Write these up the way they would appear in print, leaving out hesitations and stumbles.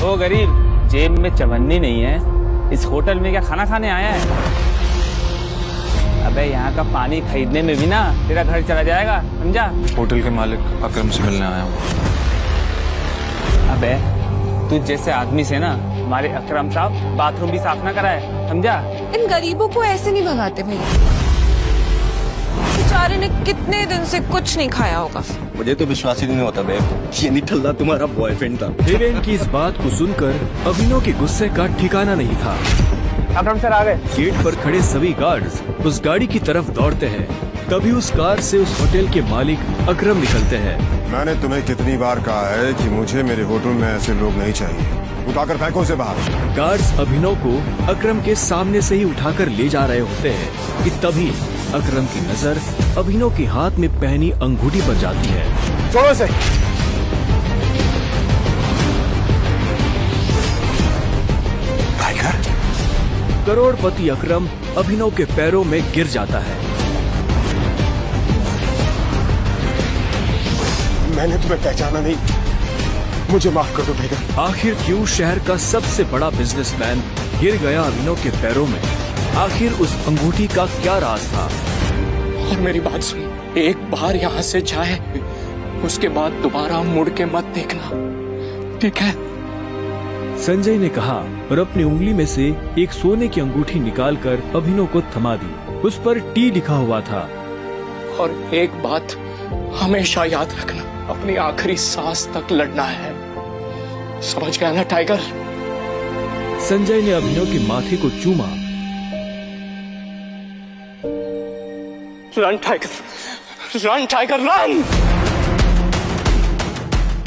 ओ गरीब, जेब में चवन्नी नहीं है, इस होटल में क्या खाना खाने आया है? अबे यहाँ का पानी खरीदने में भी ना तेरा घर चला जाएगा, समझा? होटल के मालिक अकरम से मिलने आया हूँ। अबे तू जैसे आदमी से ना हमारे अकरम साहब बाथरूम भी साफ ना कराए, समझा? इन गरीबों को ऐसे नहीं भगाते भैया। बेचारे ने कितने दिन से कुछ नहीं खाया होगा। मुझे तो विश्वास ही नहीं होता बे, ये निठल्ला तुम्हारा बॉयफ्रेंड था। हिरेन की इस बात को सुनकर अभिनव के गुस्से का ठिकाना नहीं था। अकरम सर आ गए। गेट पर खड़े सभी गार्ड्स उस गाड़ी की तरफ दौड़ते हैं। तभी उस कार से उस होटल के मालिक अकरम निकलते हैं। मैंने तुम्हें कितनी बार कहा है कि मुझे मेरे होटल में ऐसे लोग नहीं चाहिए, उठाकर फेंको से बाहर। गार्ड्स अभिनव को अकरम के सामने से ही उठाकर ले जा रहे होते हैं कि तभी अकरम की नजर अभिनव के हाथ में पहनी अंगूठी पर जाती है। छोड़ो से। टाइगर, करोड़पति अकरम अभिनव के पैरों में गिर जाता है। मैंने तुम्हें पहचाना नहीं, मुझे माफ कर दो टाइगर। आखिर क्यों शहर का सबसे बड़ा बिजनेसमैन गिर गया अभिनव के पैरों में? आखिर उस अंगूठी का क्या राज था? और मेरी बात सुन, एक बार यहाँ से जाए, उसके बाद दोबारा मुड़ के मत देखना, ठीक है? संजय ने कहा और अपनी उंगली में से एक सोने की अंगूठी निकालकर अभिनव को थमा दी। उस पर टी लिखा हुआ था। और एक बात हमेशा याद रखना, अपनी आखिरी सांस तक लड़ना है, समझ गया ना टाइगर? संजय ने अभिनव के माथे को चूमा। Run tiger, run tiger, run!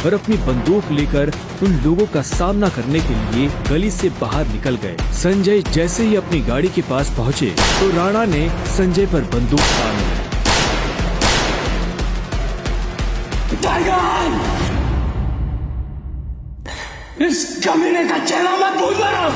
और अपनी बंदूक लेकर उन लोगों का सामना करने के लिए गली से बाहर निकल गए। संजय जैसे ही अपनी गाड़ी के पास पहुंचे तो राणा ने संजय पर बंदूक तान दी। टाइगर! इस कमीने का चेहरा मत भूलना!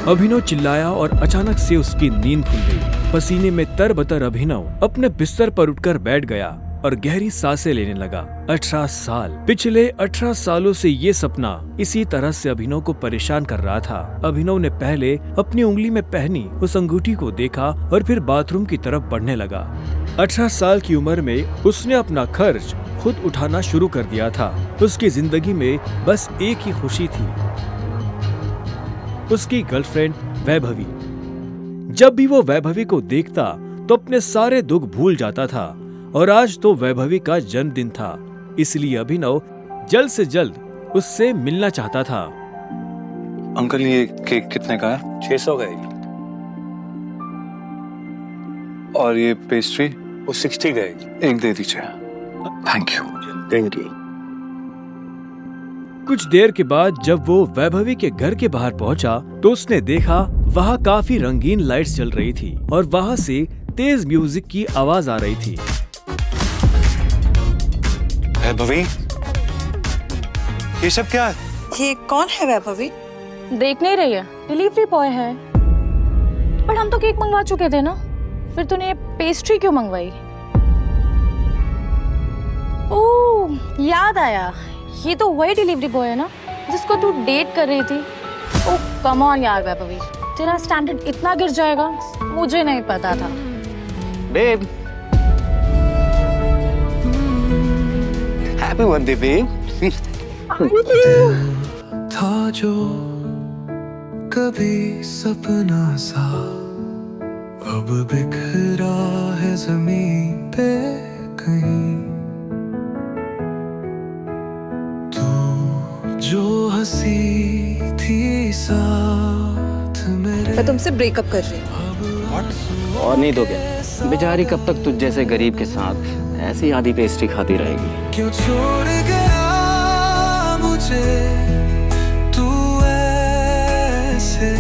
अभिनव चिल्लाया और अचानक से उसकी नींद खुल गई। पसीने में तरबतर अभिनव अपने बिस्तर पर उठकर बैठ गया और गहरी सांसें लेने लगा। 18 साल, पिछले 18 सालों से ये सपना इसी तरह से अभिनव को परेशान कर रहा था। अभिनव ने पहले अपनी उंगली में पहनी उस अंगूठी को देखा और फिर बाथरूम की तरफ बढ़ने लगा। 18 साल की उम्र में उसने अपना खर्च खुद उठाना शुरू कर दिया था। उसकी जिंदगी में बस एक ही खुशी थी, उसकी गर्लफ्रेंड वैभवी। जब भी वो वैभवी को देखता तो अपने सारे दुख भूल जाता था और आज तो वैभवी का जन्मदिन था, इसलिए अभिनव जल्द से जल्द उससे मिलना चाहता था। अंकल ये केक कितने का है? 600 का है। और ये पेस्ट्री? वो 60 का है। एक दे दीजिए। Thank you. Thank you. कुछ देर के बाद जब वो वैभवी के घर के बाहर पहुंचा तो उसने देखा वहाँ काफी रंगीन लाइट्स जल रही थी और वहाँ से तेज म्यूजिक की आवाज आ रही थी। वैभवी, ये सब क्या है? ये कौन है वैभवी? देख नहीं रही है, डिलीवरी बॉय है। पर हम तो केक मंगवा चुके थे ना, फिर तूने ये पेस्ट्री क्यों मंगवाई? ओह, याद आया, ये तो वही डिलीवरी बॉय है ना जिसको तू डेट कर रही थी। ओह कम ऑन यार वैभवी, तेरा स्टैंडर्ड इतना गिर जाएगा मुझे नहीं पता था। Babe, happy birthday babe. था जो कभी सपना सा, अब बिखरा है ज़मीन पे कहीं। जो हंसी थी साथ मेरे। मैं तुमसे ब्रेकअप कर रही हूँ। और नहीं तो क्या, बेचारी कब तक तुझ जैसे गरीब के साथ ऐसी आधी पेस्ट्री खाती रहेगी? क्यों छोड़ गया मुझे तू ऐसे?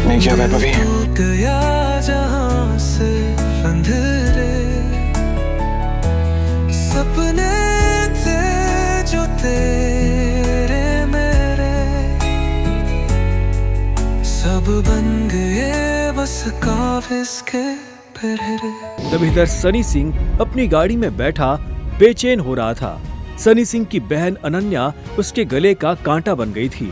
नहीं किया वैभवी। गया जहां से अंधेरे सपने थे जो तेरे मेरे अब बन गए बस कागज के पेड़े। तब इधर सनी सिंह अपनी गाड़ी में बैठा बेचैन हो रहा था। सनी सिंह की बहन अनन्या उसके गले का कांटा बन गई थी।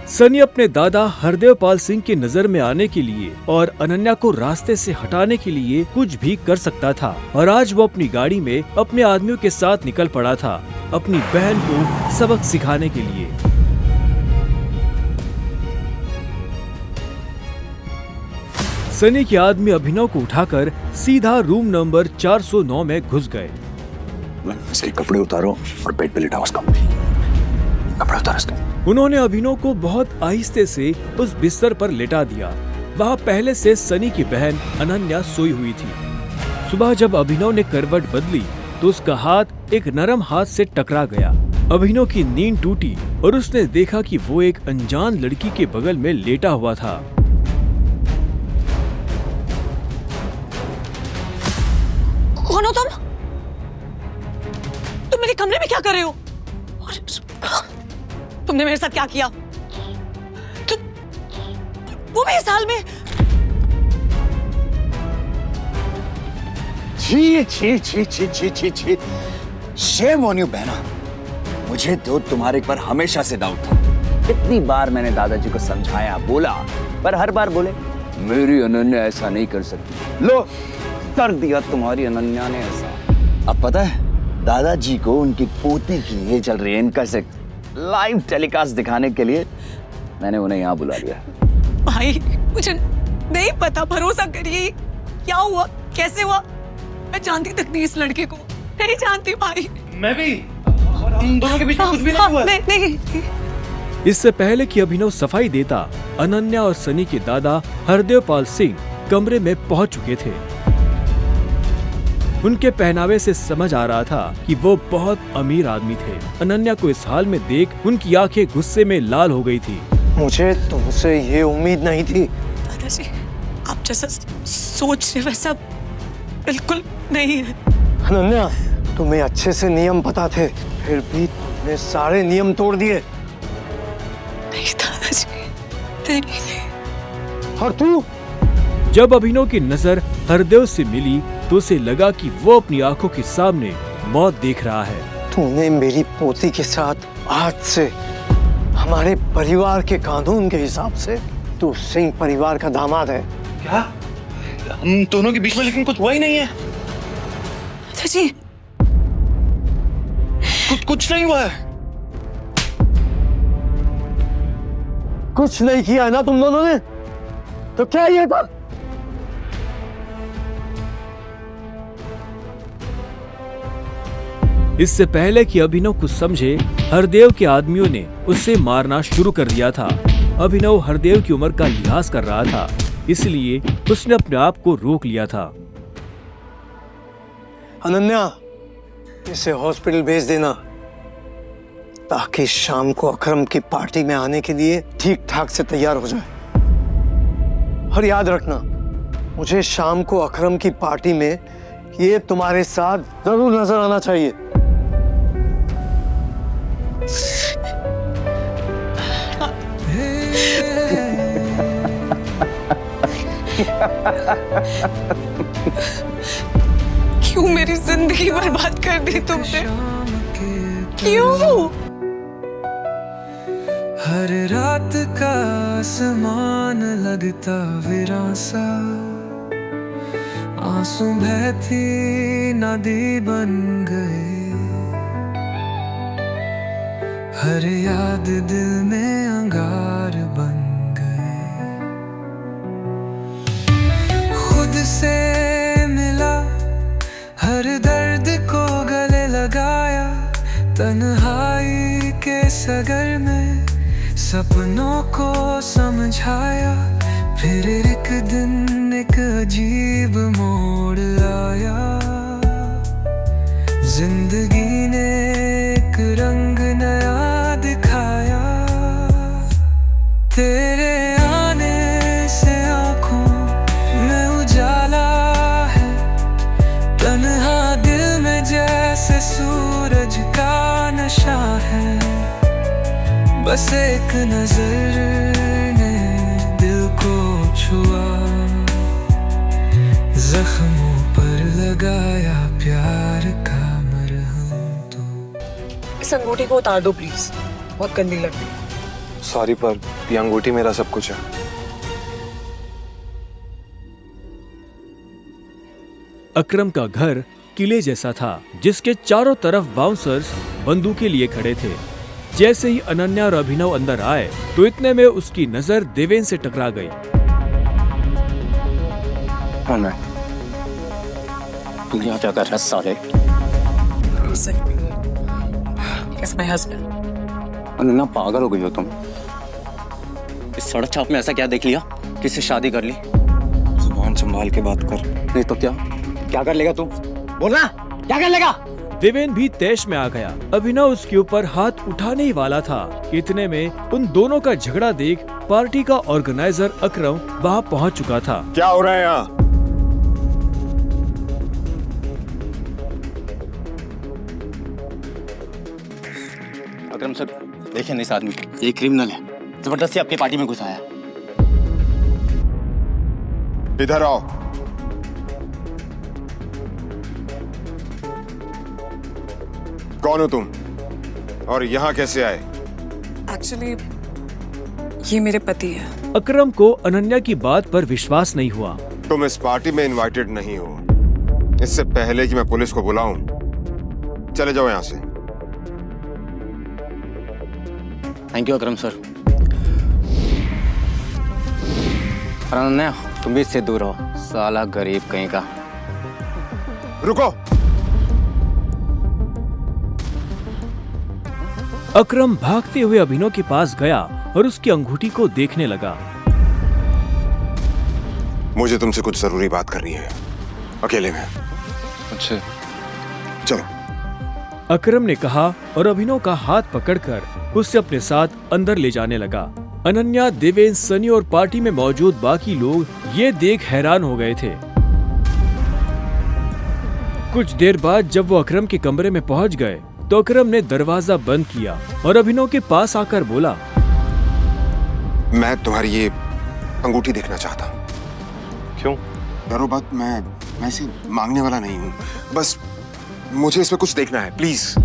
सनी अपने दादा हरदेव पाल सिंह की नजर में आने के लिए और अनन्या को रास्ते से हटाने के लिए कुछ भी कर सकता था, और आज वो अपनी गाड़ी में अपने आदमियों के साथ निकल पड़ा था अपनी बहन को सबक सिखाने के लिए। सनी के आदमी अभिनव को उठाकर सीधा रूम नंबर 409 में घुस गए। इसके कपड़े उतारो और बेड पे लिटाओ उसका। कपड़े उतारो इसके। उन्होंने अभिनव को बहुत आहिस्ते से उस बिस्तर पर लेटा दिया। वहाँ पहले से सनी की बहन अनन्या सोई हुई थी। सुबह जब अभिनव ने करवट बदली तो उसका हाथ एक नरम हाथ से टकरा गया। अभिनव की नींद टूटी और उसने देखा कि वो एक अनजान लड़की के बगल में लेटा हुआ था। कौन हो तुम? तुम मेरे कमरे में क्या कर रहे हो? तुमने मेरे साथ क्या किया? वो भी इस हाल में? छी छी छी छी छी छी छी। शेम ऑन यू बहना। मुझे तो तुम्हारे पर हमेशा से डाउट था। कितनी बार मैंने दादाजी को समझाया, बोला, पर हर बार बोले मेरी अनन्या ऐसा नहीं कर सकती। लो कर दिया तुम्हारी अनन्या ने ऐसा। अब पता है दादाजी को उनकी पोती की ये चल रही है इनका से लाइव टेलीकास्ट दिखाने के लिए मैंने उन्हें यहाँ बुला लिया। भाई मुझे नहीं पता, भरोसा करिए। क्या हुआ, कैसे हुआ? मैं जानती तक नहीं इस लड़के को, नहीं जानती भाई। मैं भी। हम दोनों के बीच में कुछ भी नहीं हुआ। नहीं। इससे पहले कि अभिनव सफाई देता, अनन्या और सनी के दादा हरदेव पाल सिंह कमरे में पहुंच चुके थे। उनके पहनावे से समझ आ रहा था कि वो बहुत अमीर आदमी थे। अनन्या को इस हाल में देख उनकी आंखें गुस्से में लाल हो गई थी। मुझे तुमसे ये उम्मीद नहीं थी। दादाजी, आप जैसा सोच रहे वैसा बिल्कुल नहीं है। अनन्या, तुम्हें अच्छे से नियम पता थे, फिर भी तुमने सारे नियम तोड़ दिए। नहीं दादाजी, नहीं। और तू? जब अभिनव की नजर हरदेव से मिली तो उसे लगा कि वो अपनी आंखों के सामने मौत देख रहा है। तूने मेरी पोती के साथ आज से हमारे परिवार के कानून के हिसाब से तू सिंह परिवार का दामाद है। क्या? हम दोनों के बीच में लेकिन कुछ हुआ ही नहीं है। दादाजी, कुछ नहीं हुआ है। कुछ नहीं किया है ना तुम दोनों ने? तो क्या ये था? इससे पहले कि अभिनव कुछ समझे, हरदेव के आदमियों ने उसे मारना शुरू कर दिया था। अभिनव हरदेव की उम्र का लिहाज कर रहा था, इसलिए उसने अपने आप को रोक लिया था। अनन्या, इसे हॉस्पिटल भेज देना ताकि शाम को अकरम की पार्टी में आने के लिए ठीक ठाक से तैयार हो जाए। और याद रखना, मुझे शाम को अकरम की पार्टी में ये तुम्हारे साथ जरूर नजर आना चाहिए। क्यों मेरी जिंदगी बर्बाद कर दी तुमने? क्यों? हर रात का आसमान लगता वीरान सा, आंसू बहती नदी बन गए। हर याद दिल में अंगार बन गए। खुद से मिला, हर दर्द को गले लगाया, तन्हाई के सगर में सपनों को समझाया। फिर एक दिन एक अजीब मोड़ आया, जिंदगी ने एक रंग नया दिखाया। तेरे आने से आंखों में उजाला है, तन्हा दिल में जैसे सूरज का नशा है। बस एक नजर ने दिल को छुआ, जख्मों पर लगाया प्यार का मरहम तो। इस अंगूठी को उतार दो प्लीज, बहुत गंदी लग रही है। सॉरी पर ये अंगूठी मेरा सब कुछ है। अकरम का घर किले जैसा था, जिसके चारों तरफ बाउंसर्स बंदूकें लिए खड़े थे। जैसे ही अनन्या और अभिनव अंदर आए तो इतने में उसकी नजर देवेन से टकरा गई। कौन है? तू यहाँ क्या कर रहा है साले? He's my husband. अनन्या पागल हो गई हो तुम? इस सड़क छाप में ऐसा क्या देख लिया? किससे शादी कर ली? जुबान संभाल के बात कर, नहीं तो क्या कर लेगा तू? बोलना, क्या कर लेगा? देवेन भी तैश में आ गया। अभिनव उसके ऊपर हाथ उठाने ही वाला था। इतने में उन दोनों का झगड़ा देख पार्टी का ऑर्गेनाइजर अकरम वहाँ पहुँच चुका था। क्या हो रहा है यहाँ? अकरम सर, देखिए इस आदमी को, ये क्रिमिनल है, जबरदस्ती आपकी पार्टी में घुसाया है। इधर आओ। कौन हो तुम और यहाँ कैसे आए? एक्चुअली ये मेरे पति है। अकरम को अनन्या की बात पर विश्वास नहीं हुआ। तुम इस पार्टी में इनवाइटेड नहीं हो। इससे पहले कि मैं पुलिस को बुलाऊं, चले जाओ यहाँ से। Thank you Akram sir. Ananya, तुम भी इससे दूर हो, साला गरीब कहीं का। रुको। अकरम भागते हुए अभिनव के पास गया और उसकी अंगूठी को देखने लगा। मुझे तुमसे कुछ जरूरी बात करनी है, अकेले में। अच्छा, चलो। अकरम ने कहा और अभिनव का हाथ पकड़कर उससे अपने साथ अंदर ले जाने लगा। अनन्या, देवेन, सनी और पार्टी में मौजूद बाकी लोग ये देख हैरान हो गए थे। कुछ देर बाद जब वो अकरम के कमरे में पहुंच गए तो अकरम ने दरवाजा बंद किया और अभिनव के पास आकर बोला, मैं तुम्हारी ये अंगूठी देखना चाहता हूँ। क्यों? डरो मत, मैं ऐसे मांगने वाला नहीं हूँ, बस मुझे इसमें कुछ देखना है, प्लीज।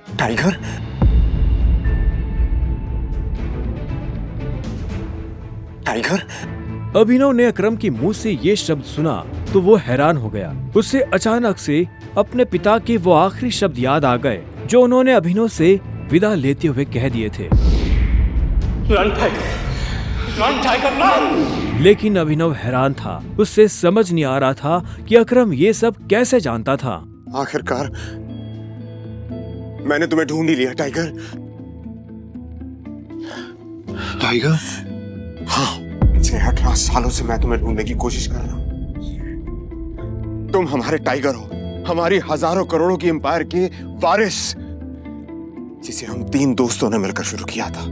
टाइगर? टाइगर? अभिनव ने अकरम के मुंह से ये शब्द सुना तो वो हैरान हो गया। उसे अचानक से अपने पिता के वो आखिरी शब्द याद आ गए जो उन्होंने अभिनव से विदा लेते हुए कह दिए थे। Run tiger, run tiger, run! लेकिन अभिनव हैरान था। उससे समझ नहीं आ रहा था कि अकरम ये सब कैसे जानता था। आखिरकार मैंने तुम्हें ढूंढ ही लिया, टाइगर। टाइगर? हाँ, 18 सालों से मैं तुम्हें ढूंढने की कोशिश कर रहा हूं। तुम हमारे टाइगर हो, हमारी हजारों करोड़ों की एम्पायर के वारिस, जिसे हम 3 दोस्तों ने मिलकर शुरू किया था।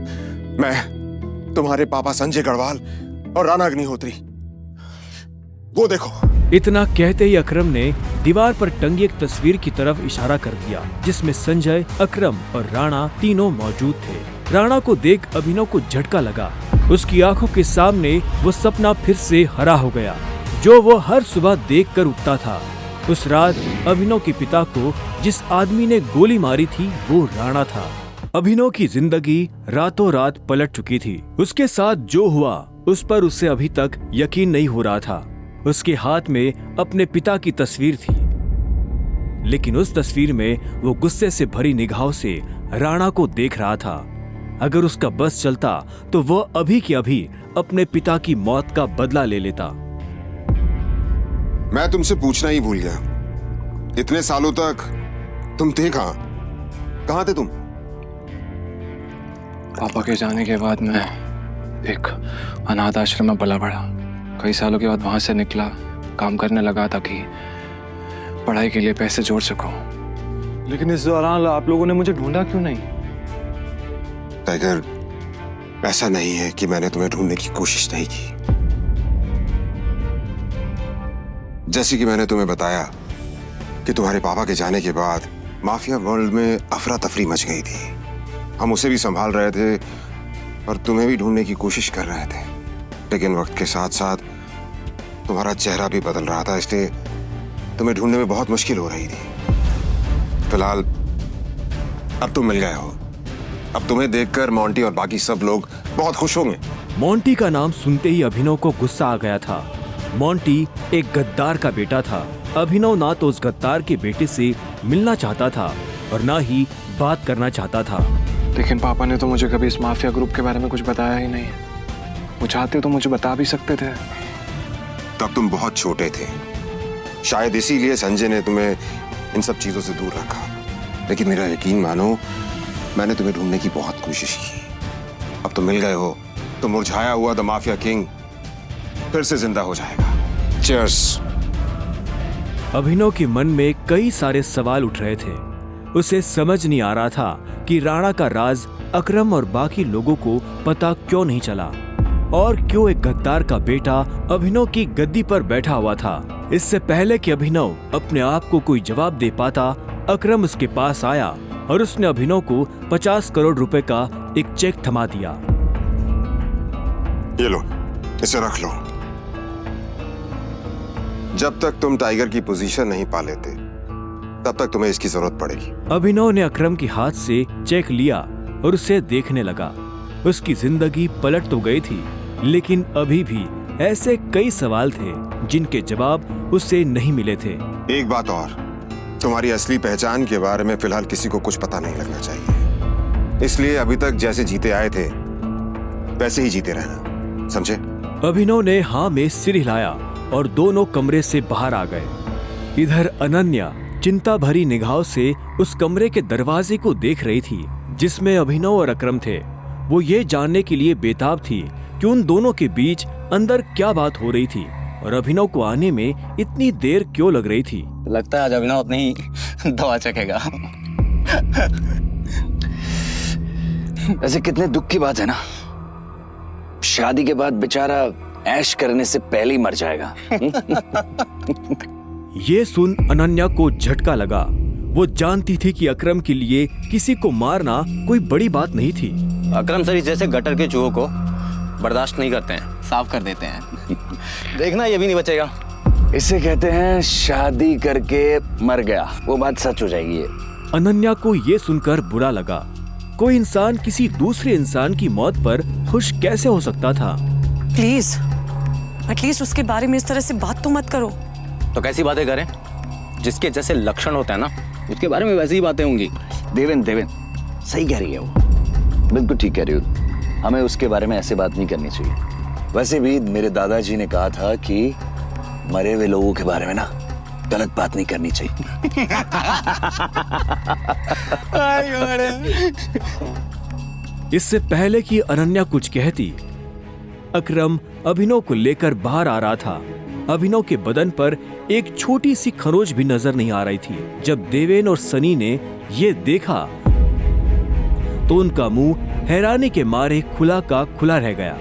मैं, तुम्हारे पापा संजय गढ़वाल और राणा अग्निहोत्री। वो देखो। इतना कहते ही अकरम ने दीवार पर टंगी एक तस्वीर की तरफ इशारा कर दिया, जिसमें संजय, अकरम और राणा तीनों मौजूद थे। राणा को देख अभिनव को झटका लगा। उसकी आंखों के सामने वो सपना फिर से हरा हो गया जो वो हर सुबह देखकर उठता था। उस रात अभिनव के पिता को जिस आदमी ने गोली मारी थी वो राणा था। अभिनव की जिंदगी रातों रात पलट चुकी थी। उसके साथ जो हुआ उस पर उसे अभी तक यकीन नहीं हो रहा था। उसके हाथ में अपने पिता की तस्वीर थी, लेकिन उस तस्वीर में वो गुस्से से भरी निगाहों से राणा को देख रहा था। अगर उसका बस चलता तो वह अभी के अभी अपने पिता की मौत का बदला ले लेता। मैं तुमसे पूछना ही भूल गया, इतने सालों तक तुम थे कहां? कहां थे तुम? पापा के जाने के बाद मैं एक अनाथ आश्रम में पला बढ़ा। कई सालों के बाद वहां से निकला, काम करने लगा ताकि पढ़ाई के लिए पैसे जोड़ सकूं। लेकिन इस दौरान आप लोगों ने मुझे ढूंढा क्यों नहीं? टाइगर, ऐसा नहीं है कि मैंने तुम्हें ढूंढने की कोशिश नहीं की। जैसे कि मैंने तुम्हें बताया कि तुम्हारे पापा के जाने के बाद माफिया वर्ल्ड में अफरा तफरी मच गई थी। हम उसे भी संभाल रहे थे और तुम्हें भी ढूंढने की कोशिश कर रहे थे, लेकिन वक्त के साथ साथ तुम्हारा चेहरा भी बदल रहा था, इसलिए तुम्हें ढूंढने में बहुत मुश्किल हो रही थी। फिलहाल अब तुम मिल गए हो। अब तुम्हें देखकर मोंटी और बाकी सब लोग बहुत खुश होंगे। मोंटी का नाम सुनते ही अभिनव को गुस्सा आ गया था। मोंटी एक गद्दार का बेटा था। अभिनव ना तो उस गद्दार के बेटे से मिलना चाहता था और ना ही बात करना चाहता था। लेकिन पापा ने तो मुझे कभी इस माफिया ग्रुप के बारे में कुछ बताया ही नहीं। वो चाहते तो मुझे बता भी सकते थे। तब तुम बहुत छोटे थे, शायद इसीलिए संजय ने तुम्हें इन सब चीजों से दूर रखा। लेकिन मेरा यकीन मानो, मैंने तुम्हें ढूंढने की बहुत कोशिश की। अब तुम मिल गए हो तो मुरझाया हुआ द माफिया किंग फिर से जिंदा हो जाएगा। चीयर्स। अभिनव के मन में कई सारे सवाल उठ रहे थे। उसे समझ नहीं आ रहा था कि राणा का राज अकरम और बाकी लोगों को पता क्यों नहीं चला और क्यों एक गद्दार का बेटा अभिनव की गद्दी पर बैठा हुआ था। इससे पहले कि अभिनव अपने आप को कोई जवाब दे पाता, अकरम उसके पास आया और उसने अभिनव को 50 करोड़ रुपए का एक चेक थमा दिया। ये लो, इसे रख लो। जब तक तुम टाइगर की पोजीशन नहीं पा लेते तब तक तुम्हें इसकी जरूरत पड़ेगी। अभिनव ने अकरम के हाथ से चेक लिया और उसे देखने लगा। उसकी जिंदगी पलट तो गई थी, लेकिन अभी भी ऐसे कई सवाल थे जिनके जवाब उसे नहीं मिले थे। एक बात और, तुम्हारी असली पहचान के बारे में फिलहाल किसी को कुछ पता नहीं लगना चाहिए। इसलिए अभी तक जैसे जीते आए थे वैसे ही जीते रहना, समझे? अभिनव ने हाँ में सिर हिलाया और दोनों कमरे से बाहर आ गए। इधर अनन्या चिंता भरी निगाहों से उस कमरे के दरवाजे को देख रही थी जिसमें अभिनव और अकरम थे। वो ये जानने के लिए बेताब थी कि उन दोनों के बीच अंदर क्या बात हो रही थी और अभिनव को आने में इतनी देर क्यों लग रही थी। लगता है आज अभिनव अपनी दवा चखेगा। वैसे कितने दुख की बात है ना, शादी के बाद बेचारा ऐश करने से पहले ही मर जाएगा। ये सुन अनन्या को झटका लगा। वो जानती थी कि अकरम के लिए किसी को मारना कोई बड़ी बात नहीं थी। अकरम सर जैसे गटर के चूहों को बर्दाश्त नहीं करते हैं, साफ कर देते हैं। देखना ये भी नहीं बचेगा। इसे कहते हैं शादी करके मर गया, वो बात सच हो जाएगी। अनन्या को ये सुनकर बुरा लगा। कोई इंसान किसी दूसरे इंसान की मौत पर खुश कैसे हो सकता था? प्लीज एटलीस्ट उसके बारे में इस तरह से बात तो मत करो। तो कैसी बातें करें? जिसके जैसे लक्षण होते हैं ना, उसके बारे में वैसी ही बातें होंगी। देवेन सही कह रही है वो, बिल्कुल ठीक कह रही हो। हमें उसके बारे में ऐसे बात नहीं करनी चाहिए। वैसे भी मेरे दादाजी ने कहा था कि मरे हुए लोगों के बारे में ना गलत बात नहीं करनी चाहिए। इससे पहले कि अनन्या कुछ कहती, अकरम अभिनव को लेकर बाहर आ रहा था। अभिनव के बदन पर एक छोटी सी खरोंच भी नजर नहीं आ रही थी। जब देवेन और सनी ने ये देखा तो उनका मुंह हैरानी के मारे खुला का खुला रह गया।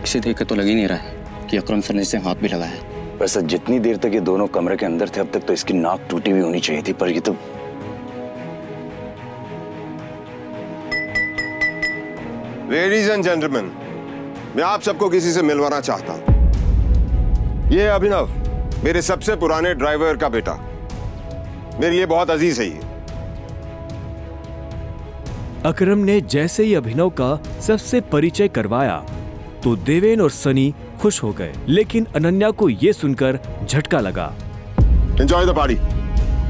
इसे देख तो लग ही नहीं रहा है कि अकरम सर ने इसे हाथ भी लगाया है। वैसे जितनी देर तक ये दोनों कमरे के अंदर थे अब तक तो इसकी नाक टूटी हुई होनी चाहिए थी, पर ये तो लेडीज एंड जेंटलमैन, मैं आप सबको किसी से मिलवाना चाहता हूं। ये अभिनव, मेरे सबसे पुराने ड्राइवर का बेटा, मेरे लिए बहुत अजीज है ये। अकरम ने जैसे ही अभिनव का सबसे परिचय करवाया तो देवेन और सनी खुश हो गए, लेकिन अनन्या को यह सुनकर झटका लगा। Enjoy the party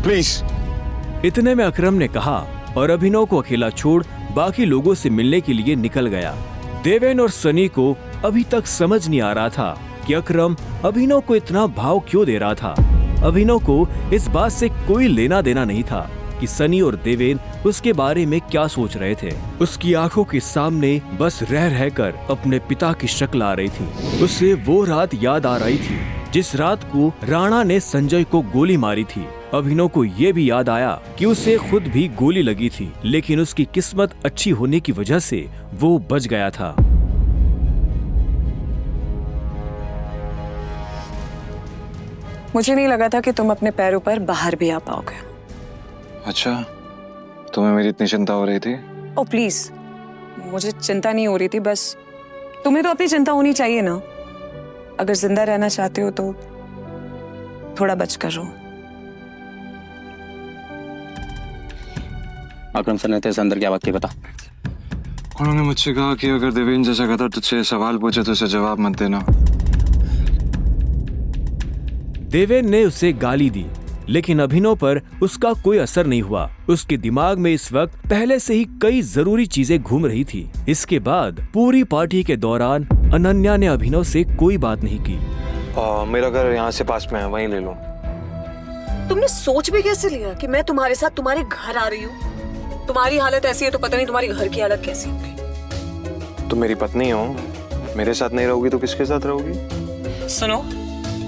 please. इतने में अकरम ने कहा और अभिनव को अकेला छोड़ बाकी लोगों से मिलने के लिए निकल गया। देवेन और सनी को अभी तक समझ नहीं आ रहा था कि अकरम अभिनव को इतना भाव क्यों दे रहा था। अभिनव को इस बात से कोई लेना देना नहीं था कि सनी और देवेन उसके बारे में क्या सोच रहे थे। उसकी आंखों के सामने बस रह रहकर अपने पिता की शक्ल आ रही थी। उसे वो रात याद आ रही थी जिस रात को राणा ने संजय को गोली मारी थी। अभिनव को ये भी याद आया कि उसे खुद भी गोली लगी थी, लेकिन उसकी किस्मत अच्छी होने की वजह से वो बच गया था। मुझे नहीं लगा था कि तुम अपने पैरों पर बाहर भी आ पाओगे। अच्छा, तुम्हें मेरी इतनी चिंता हो रही थी? ओ प्लीज, मुझे चिंता नहीं हो रही थी, बस तुम्हें तो अपनी चिंता होनी चाहिए ना। अगर जिंदा रहना चाहते हो तो थोड़ा बच कर रहो। अकरम सर ने तेरे से अंदर क्या बात की, बता। उन्होंने मुझसे कहा कि अगर देवेंद्र जैसा गदर तुझसे सवाल पूछे तो उसे जवाब मत देना। देवेन ने उसे गाली दी, लेकिन अभिनव पर उसका कोई असर नहीं हुआ। उसके दिमाग में इस वक्त पहले से ही कई जरूरी चीजें घूम रही थी। इसके बाद पूरी पार्टी के दौरान अनन्या ने अभिनव से कोई बात नहीं की। मेरा घर यहाँ से पास में है, वहीं ले लो। तुमने सोच भी कैसे लिया कि मैं तुम्हारे साथ तुम्हारे घर आ रही हूँ? तुम्हारी हालत ऐसी है तो पता नहीं तुम्हारी घर की हालत कैसी होगी। तुम मेरी पत्नी हो, मेरे साथ नहीं रहोगी तो किसके साथ रहोगी? सुनो,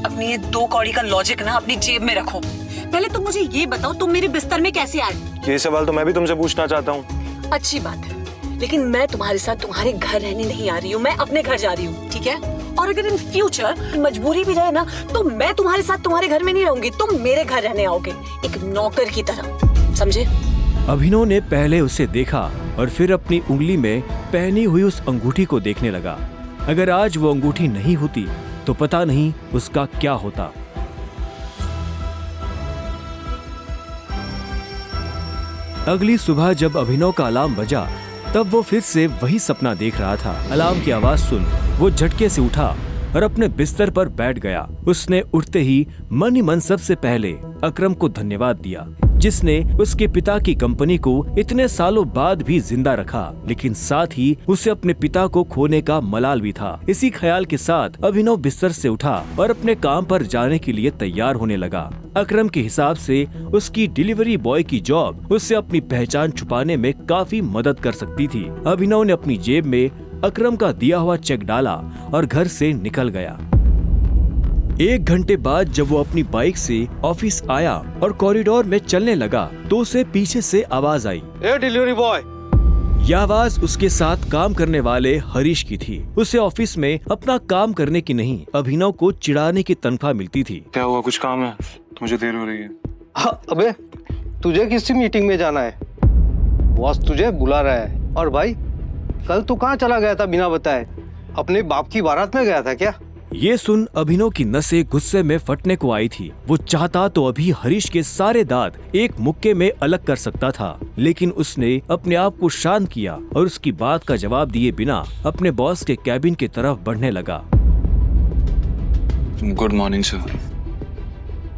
अपनी ये 2 कौड़ी का लॉजिक ना अपनी जेब में रखो। पहले तुम मुझे ये बताओ, तुम मेरे बिस्तर में कैसे आए? ये सवाल तो मैं भी तुमसे पूछना चाहता हूँ। अच्छी बात है, लेकिन मैं तुम्हारे साथ तुम्हारे घर रहने नहीं आ रही हूँ, मैं अपने घर जा रही हूँ, ठीक है? और अगर इन फ्यूचर मजबूरी भी रहे ना तो मैं तुम्हारे साथ तुम्हारे घर में नहीं रहूंगी, तुम मेरे घर रहने आओगे, एक नौकर की तरह, समझे? अभिनव ने पहले उसे देखा और फिर अपनी उंगली में पहनी हुई उस अंगूठी को देखने लगा। अगर आज वो अंगूठी नहीं होती तो पता नहीं उसका क्या होता। अगली सुबह जब अभिनव का अलार्म बजा तब वो फिर से वही सपना देख रहा था। अलार्म की आवाज सुन वो झटके से उठा और अपने बिस्तर पर बैठ गया। उसने उठते ही मन ही मन सबसे पहले अकरम को धन्यवाद दिया, जिसने उसके पिता की कंपनी को इतने सालों बाद भी जिंदा रखा, लेकिन साथ ही उसे अपने पिता को खोने का मलाल भी था। इसी ख्याल के साथ अभिनव बिस्तर से उठा और अपने काम पर जाने के लिए तैयार होने लगा। अकरम के हिसाब से उसकी डिलीवरी बॉय की जॉब उससे अपनी पहचान छुपाने में काफी मदद कर सकती थी। अभिनव ने अपनी जेब में अकरम का दिया हुआ चेक डाला और घर से निकल गया। 1 घंटे बाद जब वो अपनी बाइक से ऑफिस आया और कॉरिडोर में चलने लगा तो उसे पीछे से आवाज आई, ए डिलीवरी बॉय। यह आवाज उसके साथ काम करने वाले हरीश की थी। उसे ऑफिस में अपना काम करने की नहीं, अभिनव को चिढ़ाने की तनख्वाह मिलती थी। क्या हुआ, कुछ काम है? मुझे देर हो रही है। हाँ, अबे तुझे किसी मीटिंग में जाना है, बॉस तुझे बुला रहा है। और भाई कल तू कहाँ चला गया था बिना बताए? अपने बाप की बारात में गया था क्या? ये सुन अभिनव की नसें गुस्से में फटने को आई थी। वो चाहता तो अभी हरीश के सारे दांत एक मुक्के में अलग कर सकता था, लेकिन उसने अपने आप को शांत किया और उसकी बात का जवाब दिए बिना अपने बॉस के कैबिन की तरफ बढ़ने लगा। Good morning sir.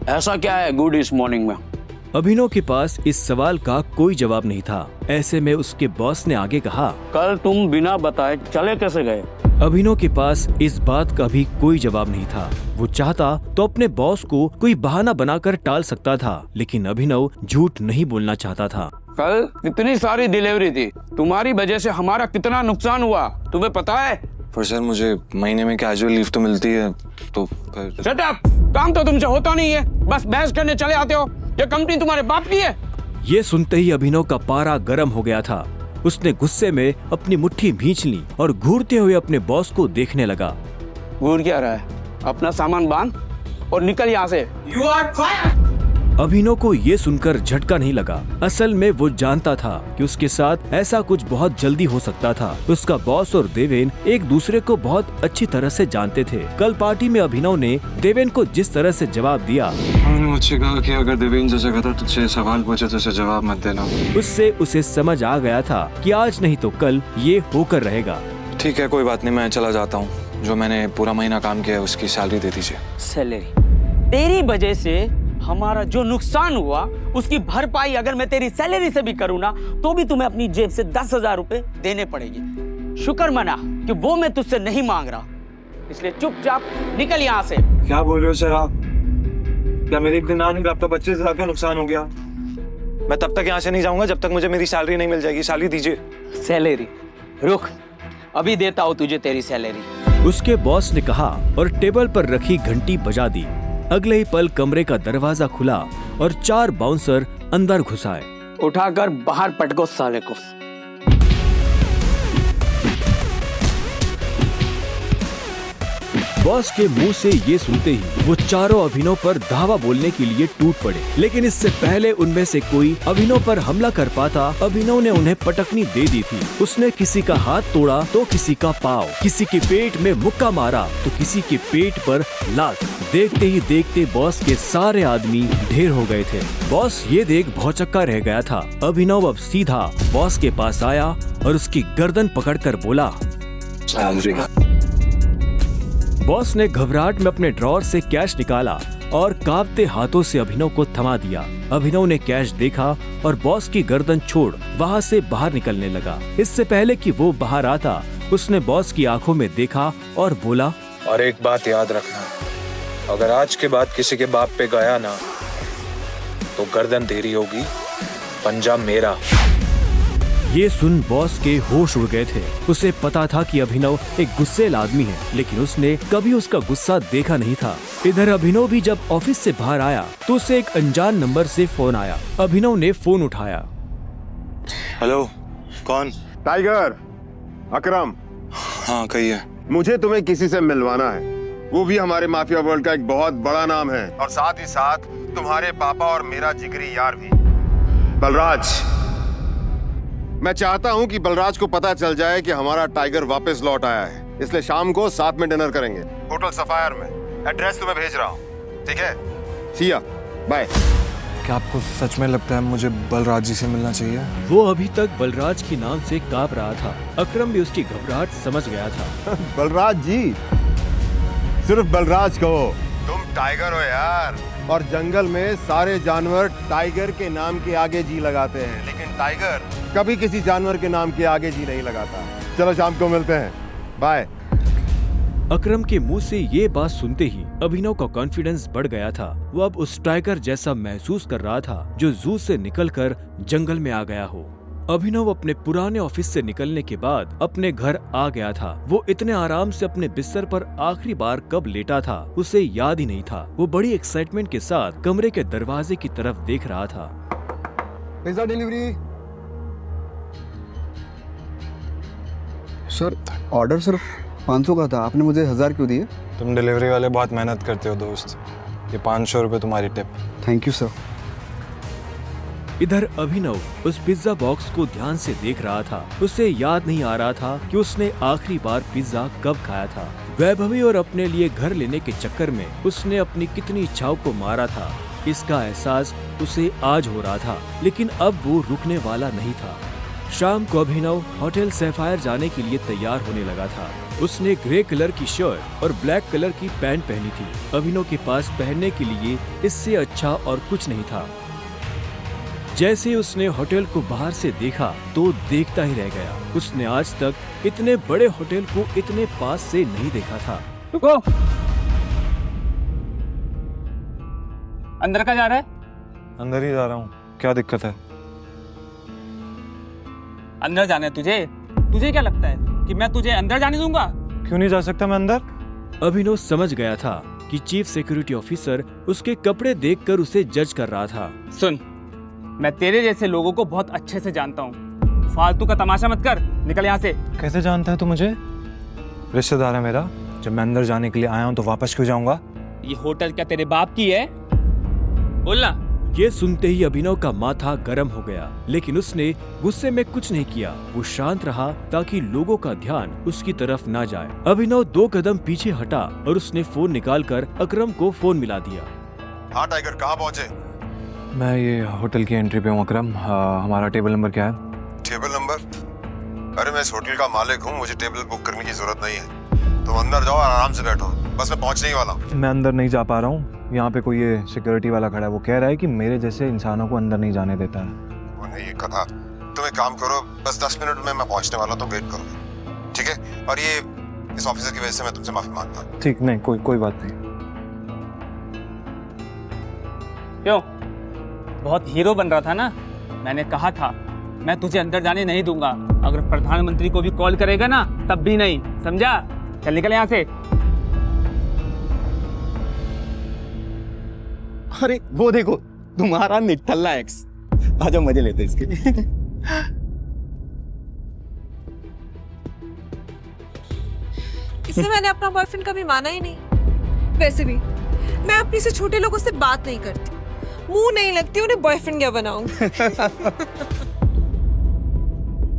ऐसा क्या है गुड इस मॉर्निंग में? अभिनव के पास इस सवाल का कोई जवाब नहीं था। ऐसे में उसके बॉस ने आगे कहा, कल तुम बिना बताए चले कैसे गए? अभिनव के पास इस बात का भी कोई जवाब नहीं था। वो चाहता तो अपने बॉस को कोई बहाना बनाकर टाल सकता था, लेकिन अभिनव झूठ नहीं बोलना चाहता था। कल कितनी सारी डिलीवरी थी, तुम्हारी वजह से हमारा कितना नुकसान हुआ तुम्हें पता है? पर सर मुझे महीने में कैजुअल लीव तो मिलती है, तो शट अप! काम तो तुमसे होता नहीं है, बस बहस करने चले आते हो। ये कंपनी तुम्हारे बाप की है। ये सुनते ही अभिनव का पारा गर्म हो गया था। उसने गुस्से में अपनी मुट्ठी भींच ली और घूरते हुए अपने बॉस को देखने लगा। घूर क्या रहा है? अपना सामान बांध और निकल यहाँ से। You are fired! अभिनव को ये सुनकर झटका नहीं लगा। असल में वो जानता था कि उसके साथ ऐसा कुछ बहुत जल्दी हो सकता था। उसका बॉस और देवेन एक दूसरे को बहुत अच्छी तरह से जानते थे। कल पार्टी में अभिनव ने देवेन को जिस तरह से जवाब दिया, उन्होंने मुझसे कहा कि अगर देवेंद्र जैसा गदर तुझसे सवाल पूछे तो उसे जवाब मत देना। उससे उसे समझ आ गया था कि आज नहीं तो कल ये होकर रहेगा। ठीक है, कोई बात नहीं, मैं चला जाता हूँ। जो मैंने पूरा महीना काम किया है उसकी सैलरी दे दीजिए। सैलरी? तेरी वजह से हमारा जो नुकसान हुआ उसकी भरपाई अगर मैं तेरी सैलरी से भी करूँ ना तो भी तुम्हें अपनी जेब से 10,000 रुपए देने पड़ेगी। शुक्र मना कि वो मैं तुझसे नहीं मांग रहा, इसलिए चुपचाप निकल यहाँ से। क्या बोल रहे हो सर आप? क्या मेरे एक दिन आने में आपका 25,000 का नुकसान हो गया? मैं तब तक यहाँ से नहीं जाऊंगा जब तक मुझे मेरी सैलरी नहीं मिल जाएगी। सैलरी दीजिए। सैलरी? रुक, अभी देता हूँ तुझे तेरी सैलरी। उसके बॉस ने कहा और टेबल पर रखी घंटी बजा दी। अगले ही पल कमरे का दरवाजा खुला और 4 बाउंसर अंदर घुस आए। उठाकर बाहर पटको साले को। बॉस के मुंह से ये सुनते ही वो चारों अभिनव पर धावा बोलने के लिए टूट पड़े, लेकिन इससे पहले उनमें से कोई अभिनव पर हमला कर पाता, अभिनव ने उन्हें पटकनी दे दी थी। उसने किसी का हाथ तोड़ा तो किसी का पाँव, किसी के पेट में मुक्का मारा तो किसी के पेट पर लात। देखते ही देखते बॉस के सारे आदमी ढेर हो गए थे। बॉस ये देख भौचक्का रह गया था। अभिनव अब सीधा बॉस के पास आया और उसकी गर्दन पकड़कर बोला। बॉस ने घबराहट में अपने ड्रॉर से कैश निकाला और कांपते हाथों से अभिनव को थमा दिया। अभिनव ने कैश देखा और बॉस की गर्दन छोड़ वहाँ से बाहर निकलने लगा। इससे पहले कि वो बाहर आता, उसने बॉस की आंखों में देखा और बोला, और एक बात याद रखना, अगर आज के बाद किसी के बाप पे गया ना तो गर्दन तेरी होगी, पंजा मेरा। ये सुन बॉस के होश उड़ गए थे। उसे पता था कि अभिनव एक गुस्सेल आदमी है, लेकिन उसने कभी उसका गुस्सा देखा नहीं था। इधर अभिनव भी जब ऑफिस से बाहर आया तो उसे एक अनजान नंबर से फोन आया। अभिनव ने फोन उठाया। हेलो, कौन? टाइगर, अकरम। हाँ कहिए। मुझे तुम्हें किसी से मिलवाना है, वो भी हमारे माफिया वर्ल्ड का एक बहुत बड़ा नाम है, और साथ ही साथ तुम्हारे पापा और मेरा जिगरी यार भी, बलराज। मैं चाहता हूं कि बलराज को पता चल जाए कि हमारा टाइगर वापस लौट आया है, इसलिए शाम को साथ में डिनर करेंगे होटल सफायर में। एड्रेस तुम्हें भेज रहा हूं, ठीक है? सी या, बाय। क्या आपको सच में लगता है मुझे बलराज जी से मिलना चाहिए? वो अभी तक बलराज के नाम से कांप रहा था। अकरम भी उसकी घबराहट समझ गया था। बलराज जी, सिर्फ बलराज कहो। तुम टाइगर हो यार, और जंगल में सारे जानवर टाइगर के नाम के आगे जी लगाते हैं, लेकिन टाइगर कभी किसी जानवर के नाम के आगे जी नहीं लगाता। चलो शाम को मिलते हैं, बाय। अकरम के मुंह से ये बात सुनते ही अभिनव का कॉन्फिडेंस बढ़ गया था। वो अब उस टाइगर जैसा महसूस कर रहा था जो जू से निकलकर जंगल में आ गया हो। अभिनव अपने पुराने ऑफिस से निकलने के बाद अपने घर आ गया था। वो इतने आराम से अपने बिस्तर पर आखिरी बार कब लेटा था उसे याद ही नहीं था। वो बड़ी एक्साइटमेंट के साथ कमरे के दरवाजे की तरफ देख रहा था। Pizza delivery. सर, ऑर्डर सिर्फ 500 का था, आपने मुझे 1000 क्यों दिए? तुम डिलीवरी वाले बहुत मेहनत करते हो दोस्त, ये 500 रुपए तुम्हारी टिप। Thank you sir. इधर अभिनव उस पिज्जा बॉक्स को ध्यान से देख रहा था। उसे याद नहीं आ रहा था कि उसने आखिरी बार पिज्जा कब खाया था। वैभवी और अपने लिए घर लेने के चक्कर में उसने अपनी कितनी इच्छाओं को मारा था, इसका एहसास उसे आज हो रहा था, लेकिन अब वो रुकने वाला नहीं था। शाम को अभिनव होटल सैफायर जाने के लिए तैयार होने लगा था। उसने ग्रे कलर की शर्ट और ब्लैक कलर की पैंट पहनी थी। अभिनव के पास पहनने के लिए इससे अच्छा और कुछ नहीं था। जैसे ही उसने होटल को बाहर से देखा तो देखता ही रह गया। उसने आज तक इतने बड़े होटल को इतने पास से नहीं देखा था। रुको, अंदर का जा रहा है? अंदर ही जा रहा हूँ, क्या दिक्कत है? अंदर जाना है तुझे? तुझे क्या लगता है कि मैं तुझे अंदर जाने दूंगा? क्यों नहीं जा सकता मैं अंदर? अभिनव समझ गया था कि चीफ सिक्योरिटी ऑफिसर उसके कपड़े देखकर उसे जज कर रहा था। सुन, मैं तेरे जैसे लोगों को बहुत अच्छे से जानता हूँ, फालतू का तमाशा मत कर, निकल यहाँ से। कैसे जानता है तू मुझे? रिश्तेदार है मेरा, जब मैं अंदर जाने के लिए आया हूँ तो वापस क्यों जाऊंगा? ये होटल क्या तेरे बाप की है? बोलना। ये सुनते ही अभिनव का माथा गर्म हो गया, लेकिन उसने गुस्से में कुछ नहीं किया। वो शांत रहा ताकि लोगों का ध्यान उसकी तरफ ना जाए। अभिनव 2 कदम पीछे हटा और उसने फोन निकालकर अकरम को फोन मिला दिया। हाँ टाइगर, कहाँ पहुँचे? मैं ये होटल की एंट्री पे हूँ अकरम। हमारा टेबल नंबर क्या है? Table number? अरे मैं इस होटल का मालिक हूँ, मुझे टेबल बुक करने की जरूरत नहीं है। तुम अंदर जाओ, आराम से बैठो, बस मैं पहुँचने ही वाला हूँ। मैं अंदर नहीं जा पा रहा हूँ। यहाँ पे कोई ये सिक्योरिटी वाला खड़ा है, वो कह रहा है कि मेरे जैसे इंसानों को अंदर नहीं जाने देता है। वो नहीं, ये कथा। तुम एक काम करो, बस 10 मिनट में मैं पहुँचने वाला, तो वेट करो, ठीक है? और ये इस ऑफिसर की वजह से मैं तुमसे माफी मांगता हूँ। ठीक, नहीं कोई बात नहीं। क्यों, बहुत हीरो बन रहा था ना? मैंने कहा था मैं तुझे अंदर जाने नहीं दूंगा। अगर प्रधानमंत्री को भी कॉल करेगा ना तब भी नहीं, समझा? चल निकल यहाँ से। अरे वो देखो, तुम्हारा निठल्ला एक्स। आजा मजे लेते इसके। इसलिए मैंने अपना बॉयफ्रेंड कभी माना ही नहीं। वैसे भी मैं अपनी से छोटे लोगों से बात नहीं करती, मुंह नहीं लगती, उन्हें बॉयफ्रेंड क्या बनाऊं।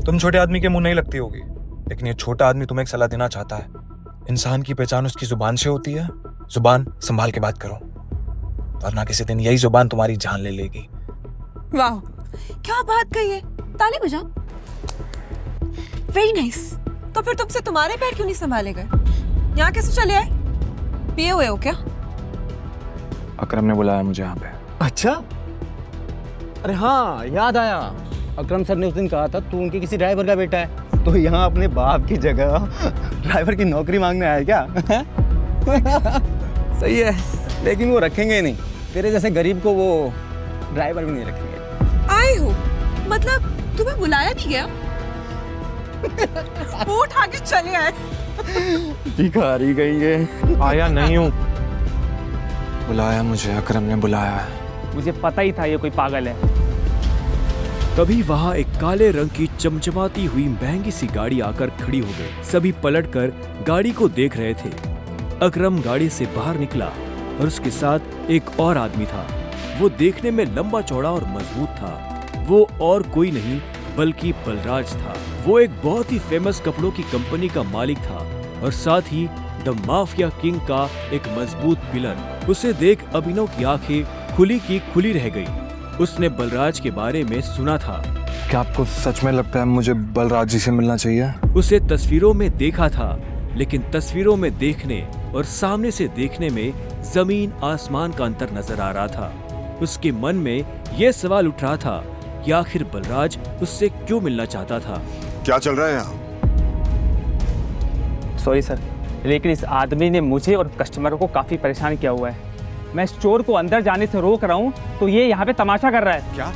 तुम छोटे आदमी के मुंह नहीं लगती होगी, लेकिन ये छोटा आदमी तुम्हें एक सलाह देना चाहता है। इंसान की पहचान उसकी जुबान से होती है, जुबान संभाल के बात करो, वरना किसी दिन यही जुबान तुम्हारी जान ले लेगी। वाह, क्या बात कही है, ताली बजाओ। Very nice. तो फिर तुमसे तुम्हारे पैर क्यों नहीं संभाले गए? यहाँ कैसे चले आए? पिए हुए हो क्या? अकरम ने बुलाया मुझे यहाँ पे। अच्छा, अरे हाँ याद आया, अकरम सर ने उस दिन कहा था तू उनके किसी ड्राइवर का बेटा है, तो यहाँ अपने बाप की जगह ड्राइवर की नौकरी मांगने आया क्या? सही है, लेकिन वो रखेंगे नहीं, तेरे जैसे गरीब को वो ड्राइवर भी नहीं रखेंगे। आए हो मतलब तुम्हें बुलाया नहीं गया? मुंह उठा के चले आए। भिखारी कहेंगे। आया नहीं हूँ, बुलाया मुझे, अकरम ने बुलाया है। मुझे पता ही था ये कोई पागल है। तभी वहां एक काले रंग की चमचमाती हुई महंगी सी गाड़ी आकर खड़ी हो गई। सभी पलटकर गाड़ी को देख रहे थे। अकरम गाड़ी से बाहर निकला और उसके साथ एक और आदमी था। वो देखने में लंबा चौड़ा और मजबूत था। वो और कोई नहीं बल्कि बलराज था। वो एक बहुत ही फेमस कपड़ों की कंपनी का मालिक था और साथ ही द माफिया किंग का एक मजबूत पिलर। उसे देख अभिनव की आंखें खुली की खुली रह गई। उसने बलराज के बारे में सुना था। क्या आपको सच में लगता है मुझे बलराज जी से मिलना चाहिए? उसे तस्वीरों में देखा था, लेकिन तस्वीरों में देखने और सामने से देखने में जमीन आसमान का अंतर नजर आ रहा था। उसके मन में यह सवाल उठ रहा था कि आखिर बलराज उससे क्यों मिलना चाहता था। क्या चल रहा है यहाँ? सॉरी सर, लेकिन इस आदमी ने मुझे और कस्टमरों को काफी परेशान किया हुआ है। मैं स्टोर को अंदर जाने से रोक रहा हूँ तो ये यहाँ पे तमाशा कर रहा है। क्या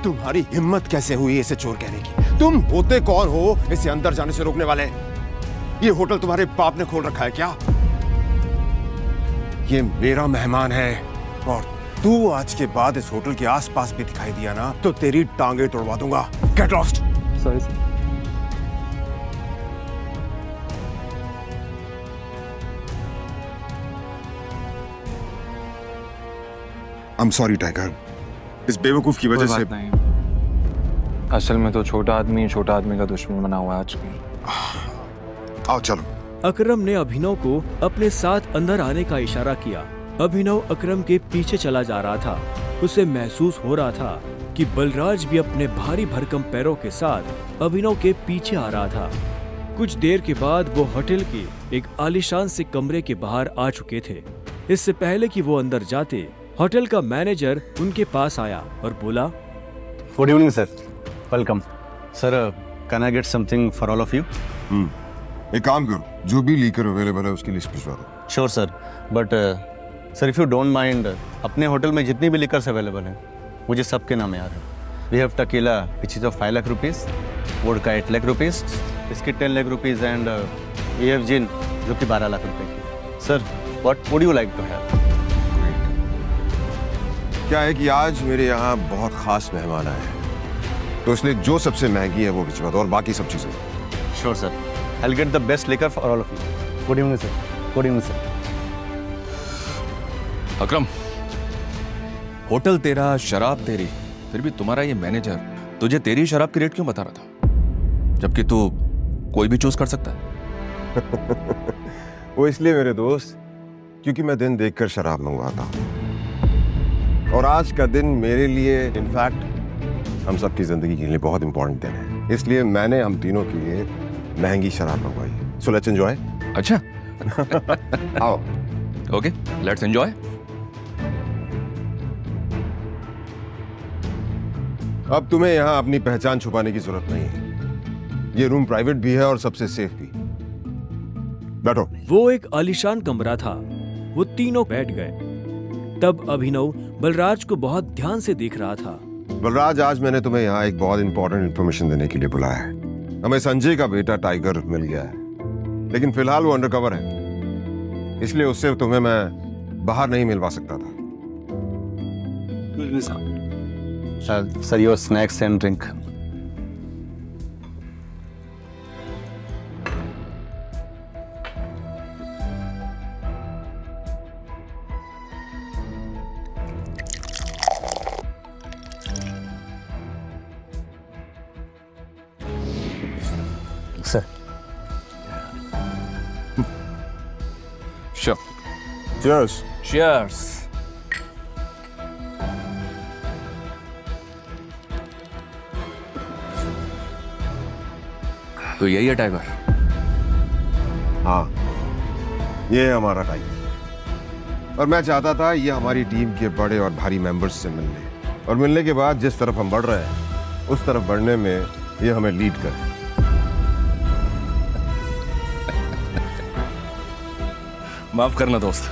तुम्हारी हिम्मत कैसे हुई इसे चोर कहने की? तुम होते कौन हो इसे अंदर जाने से रोकने वाले? ये होटल तुम्हारे बाप ने खोल रखा है क्या? ये मेरा मेहमान है और तू आज के बाद इस होटल के आसपास भी दिखाई दिया ना तो तेरी टांगे तोड़वा दूंगा। Get lost. Sorry sir. I'm sorry, tiger. इस बेवकूफ की वजह से। नहीं, असल में तो छोटा आदमी का दुश्मन बना हुआ है आजकल। आओ चलो। अकरम ने अभिनव को अपने साथ अंदर आने का इशारा किया। अभिनव अकरम के पीछे चला जा रहा था। उसे महसूस हो रहा था कि बलराज भी अपने भारी भरकम पैरों के साथ अभिनव के पीछे आ रहा था। कुछ देर के बाद वो होटल के एक आलीशान से कमरे के बाहर आ चुके थे। इससे पहले कि वो अंदर जाते, होटल का मैनेजर उनके पास आया और बोला, good evening sir, welcome sir, can I get something for all of you? एक काम करो, जो भी लीकर अवेलेबल है उसकी लिस्ट भिजवा दो। Sure sir, but sir if you don't mind, अपने होटल में जितनी भी लिकर्स अवेलेबल हैं मुझे सबके नाम याद है। We have tequila which is of 5 lakh rupees, vodka 8 lakh rupees, biscuit 10 lakh rupees and we have gin जो कि 12 लाख रुपए की। Sir what would you like to have? क्या है कि आज मेरे यहाँ बहुत खास मेहमान आए हैं, तो इसलिए जो सबसे महंगी है वो भिजवा दो और बाकी सब चीजें। Sure sir, I will get the best liquor for all of you. Good evening sir. Good evening sir. Akram, hotel तेरा, शराब तेरी, फिर भी तुम्हारा ये मैनेजर तुझे तेरी शराब की रेट क्यों बता रहा था, जबकि तू कोई भी चूज कर सकता है? वो इसलिए मेरे दोस्त, क्योंकि मैं दिन देखकर शराब मंगवाता हूँ और आज का दिन मेरे लिए, इनफैक्ट हम सबकी जिंदगी के लिए बहुत इंपॉर्टेंट दिन है, इसलिए मैंने हम तीनों के लिए महंगी शराब मंगवाई। So let's enjoy. अच्छा। आओ। Okay, let's enjoy. अब तुम्हें यहाँ अपनी पहचान छुपाने की जरूरत नहीं है। ये रूम प्राइवेट भी है और सबसे सेफ भी। बैठो। वो एक आलीशान कमरा था। वो तीनों बैठ गए। तब अभिनव बलराज को बहुत ध्यान से देख रहा था। बलराज, आज मैंने तुम्हें यहाँ एक बहुत इंपॉर्टेंट इन्फॉर्मेशन देने के लिए बुलाया है। हमें संजय का बेटा टाइगर मिल गया है, लेकिन फिलहाल वो अंडरकवर है, इसलिए उससे तुम्हें मैं बाहर नहीं मिलवा सकता था। Sir, your snacks and drink. Sure. Cheers. Cheers. तो यही है टाइगर? हाँ, ये है हमारा टाइगर। और मैं चाहता था ये हमारी टीम के बड़े और भारी मेंबर्स से मिलने, और मिलने के बाद जिस तरफ हम बढ़ रहे हैं उस तरफ बढ़ने में ये हमें लीड करे। माफ करना दोस्त,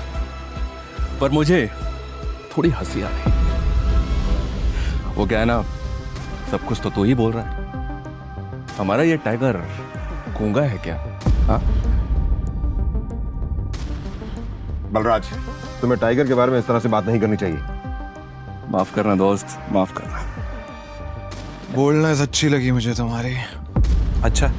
पर मुझे थोड़ी हंसी आ रही। वो क्या है ना, सब कुछ तो तू ही बोल रहा है। हमारा ये टाइगर गूंगा है क्या? हाँ? बलराज, तुम्हें टाइगर के बारे में इस तरह से बात नहीं करनी चाहिए। माफ करना दोस्त, माफ करना। बोलनेस अच्छी लगी मुझे तुम्हारी। अच्छा,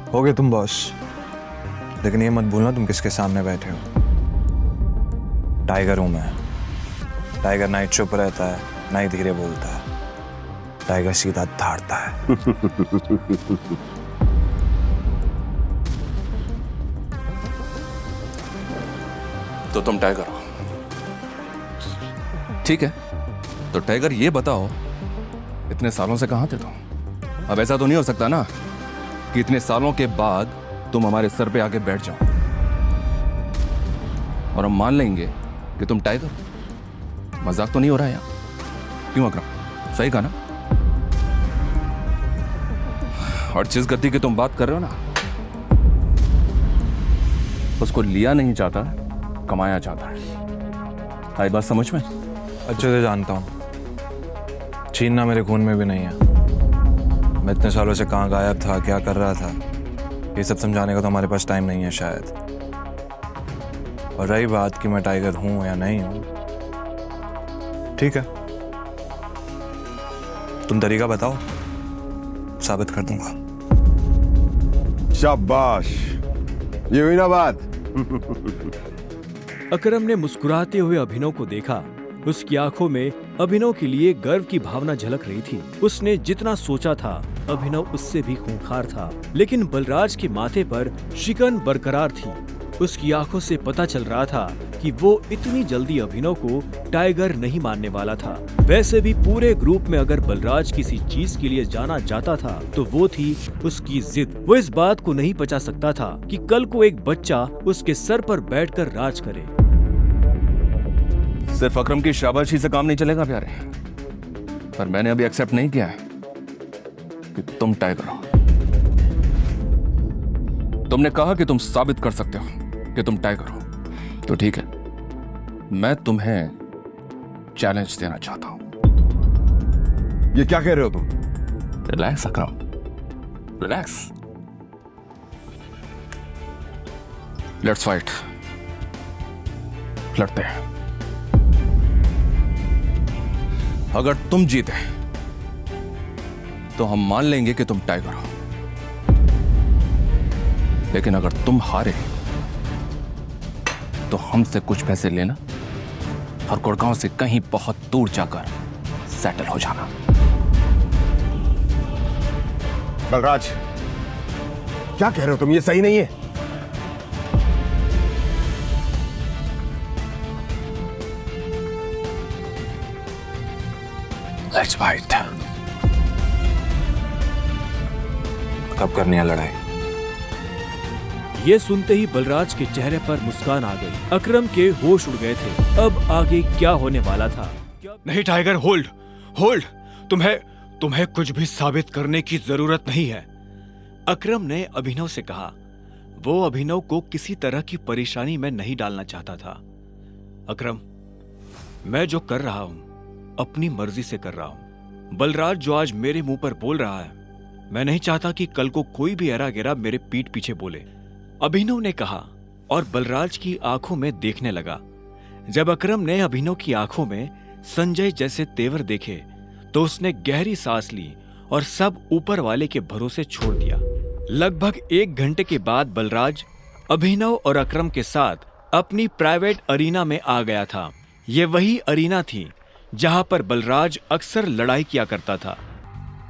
हो गए तुम बॉस, लेकिन ये मत भूलना तुम किसके सामने बैठे हो। टाइगर हूं मैं। टाइगर ना ही चुप रहता है, ना ही धीरे बोलता है। टाइगर सीधा धाड़ता है। तो तुम टाइगर हो, ठीक है। तो टाइगर ये बताओ, इतने सालों से कहां थे तुम? अब ऐसा तो नहीं हो सकता ना कि इतने सालों के बाद तुम हमारे सर पे आके बैठ जाओ और हम मान लेंगे कि तुम टाइगर हो। मजाक तो नहीं हो रहा है यहाँ? क्यों अकरम, सही कहा ना? और जिस गति की तुम बात कर रहे हो ना, उसको लिया नहीं जाता, कमाया जाता है। आई बात समझ में? अच्छे से जानता हूं, छीनना मेरे खून में भी नहीं है। मैं इतने सालों से कहाँ गायब था, क्या कर रहा था, ये सब समझाने का तो हमारे पास टाइम नहीं है शायद। और रही बात कि मैं टाइगर हूं या नहीं हूं, ठीक है, तुम तरीका बताओ, साबित कर दूंगा। शाबाश, ये हुई ना बात। अकरम ने मुस्कुराते हुए अभिनव को देखा। उसकी आंखों में अभिनव के लिए गर्व की भावना झलक रही थी। उसने जितना सोचा था, अभिनव उससे भी खूंखार था, लेकिन बलराज के माथे पर शिकन बरकरार थी। उसकी आंखों से पता चल रहा था कि वो इतनी जल्दी अभिनव को टाइगर नहीं मानने वाला था। वैसे भी पूरे ग्रुप में अगर बलराज किसी चीज के लिए जाना जाता था तो वो थी उसकी जिद। वो इस बात को नहीं पचा सकता था कि कल को एक बच्चा उसके सर पर बैठकर राज करे। सिर्फ अकरम की शाबाशी से काम नहीं चलेगा प्यारे, पर मैंने अभी एक्सेप्ट नहीं किया है कि तुम टाइगर हो। तुमने कहा कि तुम साबित कर सकते हो कि तुम टाइगर हो, तो ठीक है, मैं तुम्हें चैलेंज देना चाहता हूं। ये क्या कह रहे हो तुम? Relax Akram, relax. Let's fight, लड़ते हैं। अगर तुम जीते तो हम मान लेंगे कि तुम टाइगर हो, लेकिन अगर तुम हारे तो हमसे कुछ पैसे लेना और गुड़गांव से कहीं बहुत दूर जाकर सेटल हो जाना। बलराज, क्या कह रहे हो तुम? ये सही नहीं है। Let's fight. कब करनी है लड़ाई? ये सुनते ही बलराज के चेहरे पर मुस्कान आ गई। अकरम के होश उड़ गए थे। अब आगे क्या होने वाला था? नहीं टाइगर, होल्ड होल्ड, तुम्हें कुछ भी साबित करने की जरूरत नहीं है। अकरम ने अभिनव से कहा। वो अभिनव को किसी तरह की परेशानी में नहीं डालना चाहता था। अकरम, मैं जो कर रहा हूं अपनी मर्जी से कर रहा हूं। बलराज जो आज मेरे मुंह पर बोल रहा है, मैं नहीं चाहता कि कल को कोई भी एरा गेरा मेरे पीठ पीछे बोले। अभिनव ने कहा और बलराज की आंखों में देखने लगा। जब अकरम ने अभिनव की आंखों में संजय जैसे तेवर देखे तो उसने गहरी सांस ली और सब ऊपर वाले के भरोसे छोड़ दिया। लगभग 1 घंटे के बाद बलराज अभिनव और अकरम के साथ अपनी प्राइवेट अरीना में आ गया था। ये वही अरीना थी जहां पर बलराज अक्सर लड़ाई किया करता था।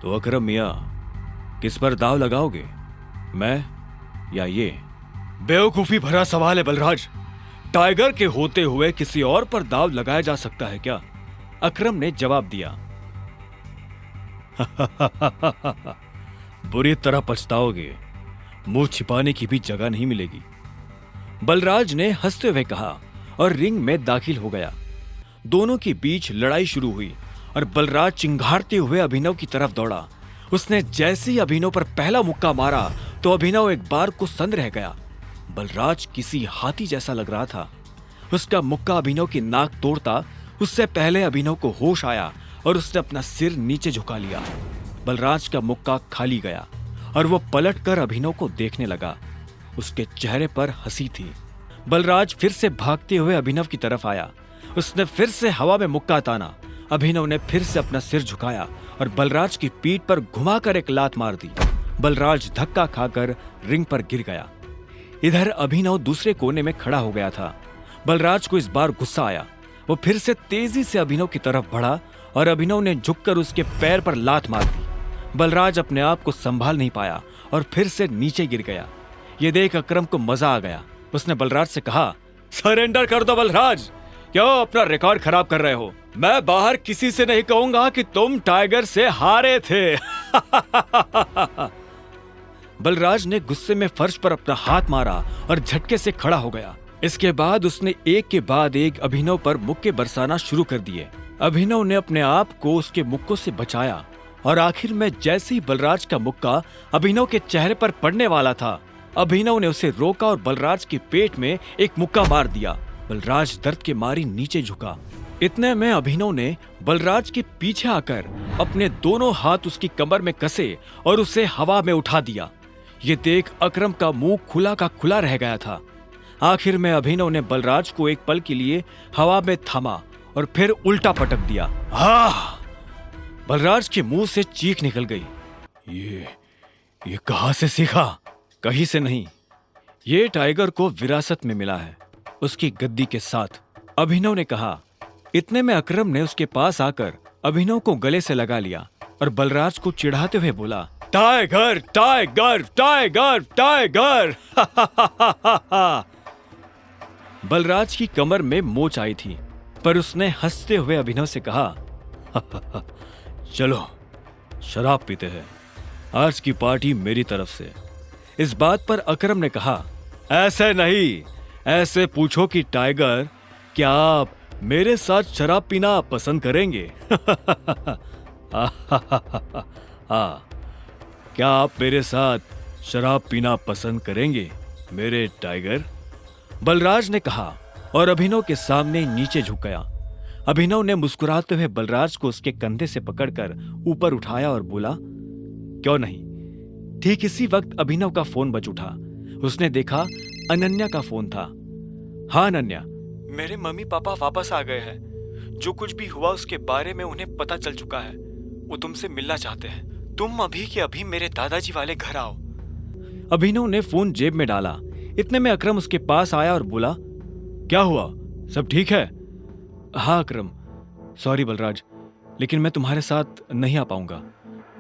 तो अकरम मियां, किस पर दाव लगाओगे, मैं या ये? बेवकूफी भरा सवाल है बलराज। टाइगर के होते हुए किसी और पर दाव लगाया जा सकता है क्या? अकरम ने जवाब दिया। बुरी तरह पछताओगे, मुंह छिपाने की भी जगह नहीं मिलेगी, बलराज ने हंसते हुए कहा और रिंग में दाखिल हो गया। दोनों के बीच लड़ाई शुरू हुई और बलराज चिंघाड़ते हुए अभिनव की तरफ दौड़ा। उसने जैसे ही अभिनव पर पहला मुक्का मारा तो अभिनव एक बार को सन्न रह गया। बलराज किसी हाथी जैसा लग रहा था। उसका मुक्का अभिनव की नाक तोड़ता उससे पहले अभिनव को होश आया और उसने अपना सिर नीचे झुका लिया। बलराज का मुक्का खाली गया और वो पलटकर अभिनव को देखने लगा। उसके चेहरे पर हंसी थी। बलराज फिर से भागते हुए अभिनव की तरफ आया। उसने फिर से हवा में मुक्का ताना। अभिनव ने फिर से अपना सिर झुकाया और बलराज की पीठ पर घुमाकर एक लात मार दी। बलराज धक्का खाकर रिंग पर गिर गया। इधर अभिनव दूसरे कोने में खड़ा हो गया था। बलराज को इस बार गुस्सा आया। वो फिर से तेजी से अभिनव की तरफ बढ़ा और अभिनव ने झुककर उसके पैर पर लात मार दी। बलराज अपने आप को संभाल नहीं पाया और फिर से नीचे गिर गया। ये देख अकरम को मजा आ गया। उसने बलराज से कहा, सरेंडर कर दो बलराज, क्यों अपना रिकॉर्ड खराब कर रहे हो? मैं बाहर किसी से नहीं कहूंगा कि तुम टाइगर से हारे थे। बलराज ने गुस्से में फर्श पर अपना हाथ मारा और झटके से खड़ा हो गया। इसके बाद उसने एक के बाद एक अभिनव पर मुक्के बरसाना शुरू कर दिए। अभिनव ने अपने आप को उसके मुक्कों से बचाया और आखिर में जैसे ही बलराज का मुक्का अभिनव के चेहरे पर पड़ने वाला था, अभिनव ने उसे रोका और बलराज के पेट में एक मुक्का मार दिया। बलराज दर्द के मारी नीचे झुका। इतने में अभिनव ने बलराज के पीछे आकर अपने दोनों हाथ उसकी कमर में कसे और उसे हवा में उठा दिया। ये देख अकरम का मुंह खुला का खुला रह गया था। आखिर में अभिनव ने बलराज को एक पल के लिए हवा में थामा और फिर उल्टा पटक दिया। बलराज के मुंह से चीख निकल गई। ये कहां से सीखा? कहीं से नहीं, ये टाइगर को विरासत में मिला है, उसकी गद्दी के साथ, अभिनव ने कहा। इतने में अकरम ने उसके पास आकर अभिनव को गले से लगा लिया और बलराज को चिढ़ाते हुए बोला, tiger tiger tiger tiger. Balraj की कमर में मोच आई थी, पर उसने हंसते हुए अभिनव से कहा, चलो शराब पीते हैं, आज की पार्टी मेरी तरफ से। इस बात पर अकरम ने कहा, ऐसे नहीं, ऐसे पूछो कि टाइगर, क्या आप मेरे साथ शराब पीना पसंद करेंगे? क्या आप मेरे साथ शराब पीना पसंद करेंगे मेरे टाइगर? बलराज ने कहा और अभिनव के सामने नीचे झुक गया। अभिनव ने मुस्कुराते हुए बलराज को उसके कंधे से पकड़कर ऊपर उठाया और बोला, क्यों नहीं। ठीक इसी वक्त अभिनव का फोन बज उठा। उसने देखा अनन्या का फोन था। हाँ अनन्या, मेरे मम्मी पापा वापस आ गए हैं। जो कुछ भी हुआ उसके बारे में उन्हें पता चल चुका है। वो तुमसे मिलना चाहते हैं। तुम अभी के अभी मेरे दादाजी वाले घर आओ। अभिनव ने फोन जेब में डाला। इतने में अकरम उसके पास आया और बोला, क्या हुआ, सब ठीक है? हाँ अकरम, सॉरी बलराज, लेकिन मैं तुम्हारे साथ नहीं आ पाऊंगा।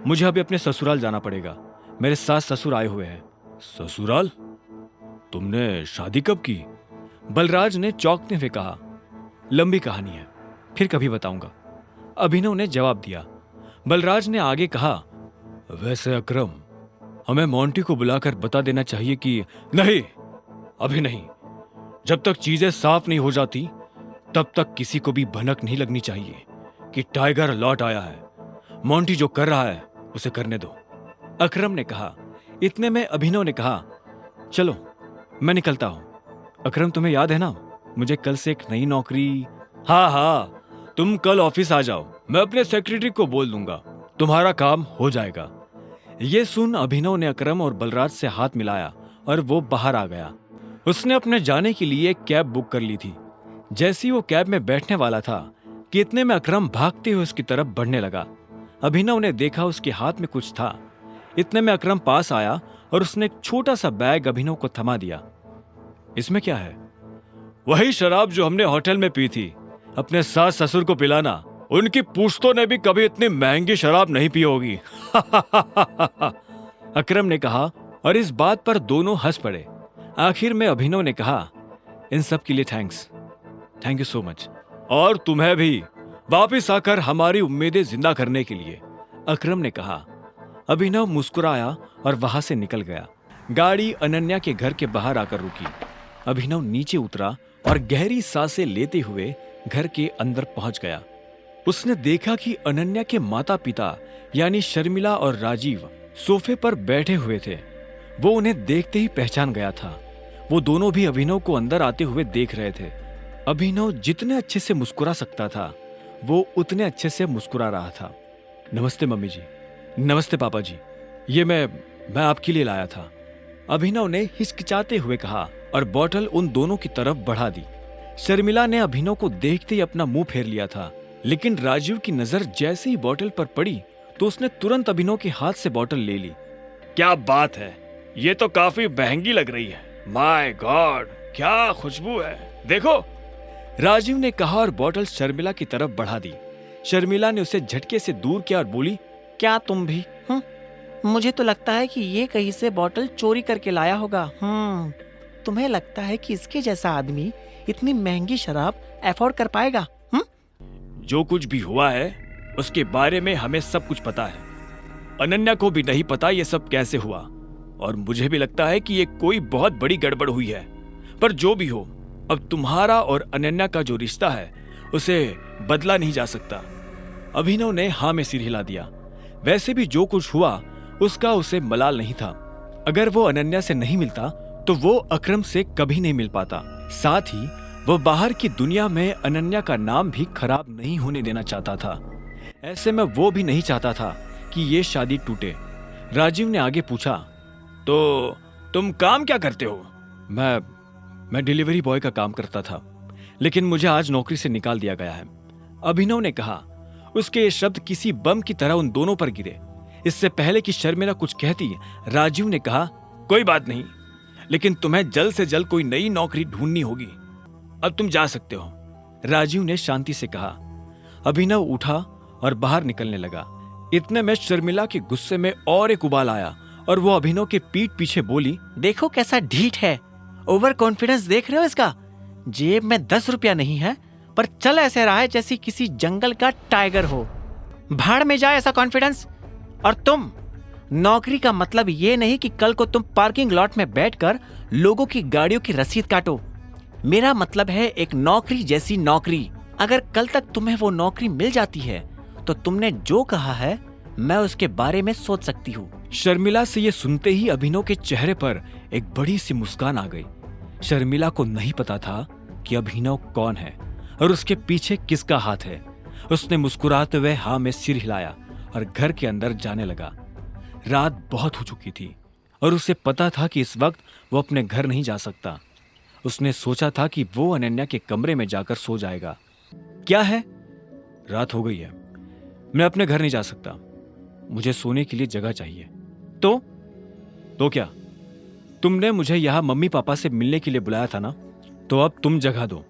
मुझे अभी अपने ससुराल जाना पड़ेगा। मेरे सास ससुर आए हुए हैं। ससुराल? तुमने शादी कब की? बलराज ने चौंकते हुए कहा। लंबी कहानी है, फिर कभी बताऊंगा, अभिनव ने जवाब दिया। बलराज ने आगे कहा, वैसे अकरम, हमें मोंटी को बुलाकर बता देना चाहिए कि नहीं, अभी नहीं। जब तक चीजें साफ नहीं हो जाती तब तक किसी को भी भनक नहीं लगनी चाहिए कि टाइगर लौट आया है। मोंटी जो कर रहा है उसे करने दो, अकरम ने कहा। इतने में अभिनव ने कहा, चलो मैं निकलता हूं। अकरम, तुम्हें याद है ना, मुझे कल से एक नई नौकरी। हाँ, तुम कल ऑफिस आ जाओ, मैं अपने सेक्रेटरी को बोल दूंगा, तुम्हारा काम हो जाएगा। ये सुन अभिनव ने अकरम और बलराज से हाथ मिलाया और वो बाहर आ गया। उसने अपने जाने के लिए एक कैब बुक कर ली थी। जैसे ही वो कैब में बैठने वाला था कि इतने में अकरम भागते हुए उसकी तरफ बढ़ने लगा। अभिनव ने देखा उसके हाथ में कुछ था। इतने में अकरम पास आया और उसने एक छोटा सा बैग अभिनव को थमा दिया। इसमें क्या है? वही शराब जो हमने होटल में पी थी, अपने सास ससुर को पिलाना। उनकी पूछतों ने भी कभी इतनी महंगी शराब नहीं पी होगी। अकरम ने कहा और इस बात पर दोनों हंस पड़े। आखिर में अभिनव ने कहा, इन सब के लिए thanks, thank you so much. और तुम्हें भी वापिस आकर हमारी उम्मीदें जिंदा करने के लिए, अकरम ने कहा। अभिनव मुस्कुराया और वहां से निकल गया। गाड़ी अनन्या के घर के बाहर आकर रुकी। अभिनव नीचे उतरा और गहरी सांसें लेते हुए घर के अंदर पहुंच गया। उसने देखा कि अनन्या के माता पिता यानी शर्मिला और राजीव सोफे पर बैठे हुए थे। वो उन्हें देखते ही पहचान गया था। वो दोनों भी अभिनव को अंदर आते हुए देख रहे थे। अभिनव जितने अच्छे से मुस्कुरा सकता था, वो उतने अच्छे से मुस्कुरा रहा था। नमस्ते मम्मी जी। नमस्ते पापा जी। ये मैं आपके लिए लाया था, अभिनव ने हिचकिचाते हुए कहा और बोतल उन दोनों की तरफ बढ़ा दी। शर्मिला ने अभिनव को देखते ही अपना मुंह फेर लिया था, लेकिन राजीव की नजर जैसे ही बोतल पर पड़ी तो उसने तुरंत अभिनव के हाथ से बोतल ले ली। क्या बात है, ये तो काफी महंगी लग रही है। माय गॉड, क्या खुशबू है, देखो, राजीव ने कहा और बोतल शर्मिला की तरफ बढ़ा दी। शर्मिला ने उसे झटके से दूर किया और बोली, क्या तुम भी? मुझे तो लगता है कि ये कहीं से बोतल चोरी करके लाया होगा। तुम्हें लगता है कि इसके जैसा आदमी इतनी महंगी शराब अफोर्ड कर पाएगा? जो कुछ भी हुआ है उसके बारे में हमें सब कुछ पता है। अनन्या को भी नहीं पता ये सब कैसे हुआ, और मुझे भी लगता है कि ये कोई बहुत बड़ी गड़बड़ हुई है। पर जो भी हो, अब तुम्हारा और अनन्या का जो रिश्ता है उसे बदला नहीं जा सकता। अभिनव ने हाँ में सिर हिला दिया। वैसे भी जो कुछ हुआ उसका उसे मलाल नहीं था। अगर वो अनन्या से नहीं मिलता तो वो अकरम से कभी नहीं मिल पाता। साथ ही वो बाहर की दुनिया में अनन्या का नाम भी खराब नहीं होने देना चाहता था। ऐसे में वो भी नहीं चाहता था कि ये शादी टूटे। राजीव ने आगे पूछा, तो तुम काम क्या करते हो? मैं डिलीवरी बॉय का काम करता था, लेकिन मुझे आज नौकरी से निकाल दिया गया है, अभिनव ने कहा। उसके ये शब्द किसी बम की तरह उन दोनों पर गिरे। इससे पहले कि शर्मिला कुछ कहती, राजीव ने कहा, कोई बात नहीं, लेकिन तुम्हें जल्द से जल्द कोई नई नौकरी ढूंढनी होगी। अब तुम जा सकते हो, राजीव ने शांति से कहा। अभिनव उठा और बाहर निकलने लगा। इतने में शर्मिला के गुस्से में और एक उबाल आया और वो अभिनव के पीठ पीछे बोली, देखो कैसा ढीठ है, ओवर कॉन्फिडेंस देख रहे हो इसका? जेब में 10 रुपया नहीं है, पर चल ऐसे रहा है जैसे किसी जंगल का टाइगर हो। भाड़ में जाए ऐसा कॉन्फिडेंस। और तुम, नौकरी का मतलब ये नहीं कि कल को तुम पार्किंग लॉट में बैठकर लोगों की गाड़ियों की रसीद काटो। मेरा मतलब है एक नौकरी जैसी नौकरी। अगर कल तक तुम्हें वो नौकरी मिल जाती है तो तुमने जो कहा है मैं उसके बारे में सोच सकती हूँ। शर्मिला से ये सुनते ही अभिनव के चेहरे पर एक बड़ी सी मुस्कान आ गई। शर्मिला को नहीं पता था कि अभिनव कौन है और उसके पीछे किसका हाथ है। उसने मुस्कुराते हुए हाँ में सिर हिलाया और घर के अंदर जाने लगा। रात बहुत हो चुकी थी और उसे पता था कि इस वक्त वो अपने घर नहीं जा सकता। उसने सोचा था कि वो अनन्या के कमरे में जाकर सो जाएगा। क्या है, रात हो गई है, मैं अपने घर नहीं जा सकता, मुझे सोने के लिए जगह चाहिए। तो क्या, तुमने मुझे यहाँ मम्मी पापा से मिलने के लिए बुलाया था ना, तो अब तुम जगह दो।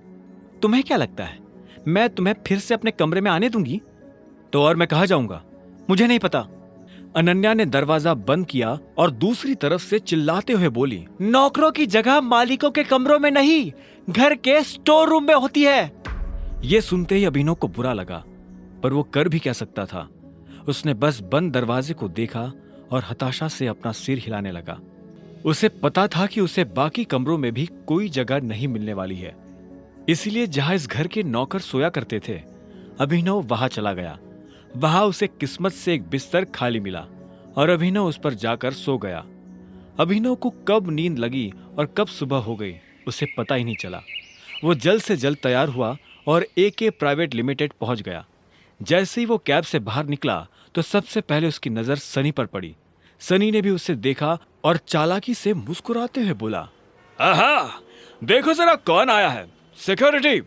तुम्हें क्या लगता है मैं तुम्हें फिर से अपने कमरे में आने दूंगी? तो और मैं कहाँ जाऊंगा, मुझे नहीं पता। अनन्या ने दरवाजा बंद किया और दूसरी तरफ से चिल्लाते हुए बोली, नौकरों की जगह मालिकों के कमरों में नहीं, घर के स्टोर रूम में होती है। ये सुनते ही अभिनव को बुरा लगा, पर वो कर भी क्या सकता था। उसने बस बंद दरवाजे को देखा और हताशा से अपना सिर हिलाने लगा। उसे पता था कि उसे बाकी कमरों में भी कोई जगह नहीं मिलने वाली है, इसलिए जहां इस घर के नौकर सोया करते थे, अभिनव वहां चला गया। वहां उसे किस्मत से एक बिस्तर खाली मिला और अभिनव उस पर जाकर सो गया। अभिनव को कब नींद लगी और कब सुबह हो गई उसे पता ही नहीं चला। वो जल्द से जल्द तैयार हुआ और AK प्राइवेट लिमिटेड पहुंच गया। जैसे ही वो कैब से बाहर निकला तो सबसे पहले उसकी नजर सनी पर पड़ी। सनी ने भी उसे देखा और चालाकी से मुस्कुराते हुए बोला, आहा, देखो जरा कौन आया है, सिक्योरिटी।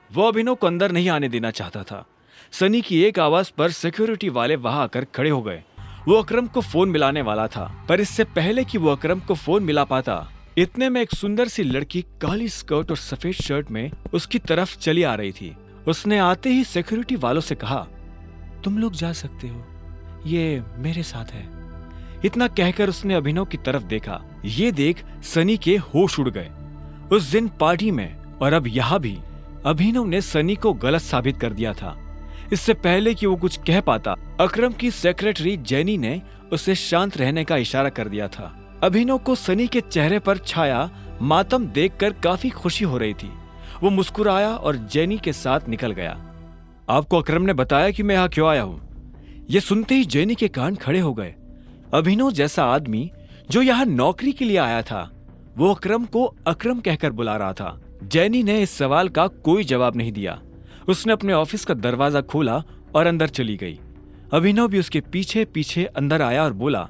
वो अभिनव को अंदर नहीं आने देना चाहता था। सनी की एक आवाज पर सिक्योरिटी वाले वहां आकर खड़े हो गए। वो अकरम को फोन मिलाने वाला था, पर इससे पहले कि वो अकरम को फोन मिला पाता, इतने में एक सुंदर सी लड़की काली स्कर्ट और सफेद शर्ट में उसकी तरफ चली आ रही थी। उसने आते ही सिक्योरिटी वालों से कहा, तुम लोग जा सकते हो, ये मेरे साथ है। इतना कहकर उसने अभिनव की तरफ देखा। ये देख सनी के होश उड़ गए। उस दिन पार्टी में और अब यहाँ भी अभिनव ने सनी को गलत साबित कर दिया था। इससे पहले कि वो कुछ कह पाता, अकरम की सेक्रेटरी जेनी ने उसे शांत रहने का इशारा कर दिया था। अभिनव को सनी के चेहरे पर छाया मातम देखकर काफी खुशी हो रही थी। वो मुस्कुराया और जेनी के साथ निकल गया। आपको अकरम ने बताया कि मैं यहाँ क्यों आया हूँ? ये सुनते ही जेनी के कान खड़े हो गए। अभिनव जैसा आदमी जो यहाँ नौकरी के लिए आया था, वो अकरम को अकरम कहकर बुला रहा था। जेनी ने इस सवाल का कोई जवाब नहीं दिया। उसने अपने ऑफिस का दरवाजा खोला और अंदर चली गई। अभिनव भी उसके पीछे पीछे अंदर आया और बोला,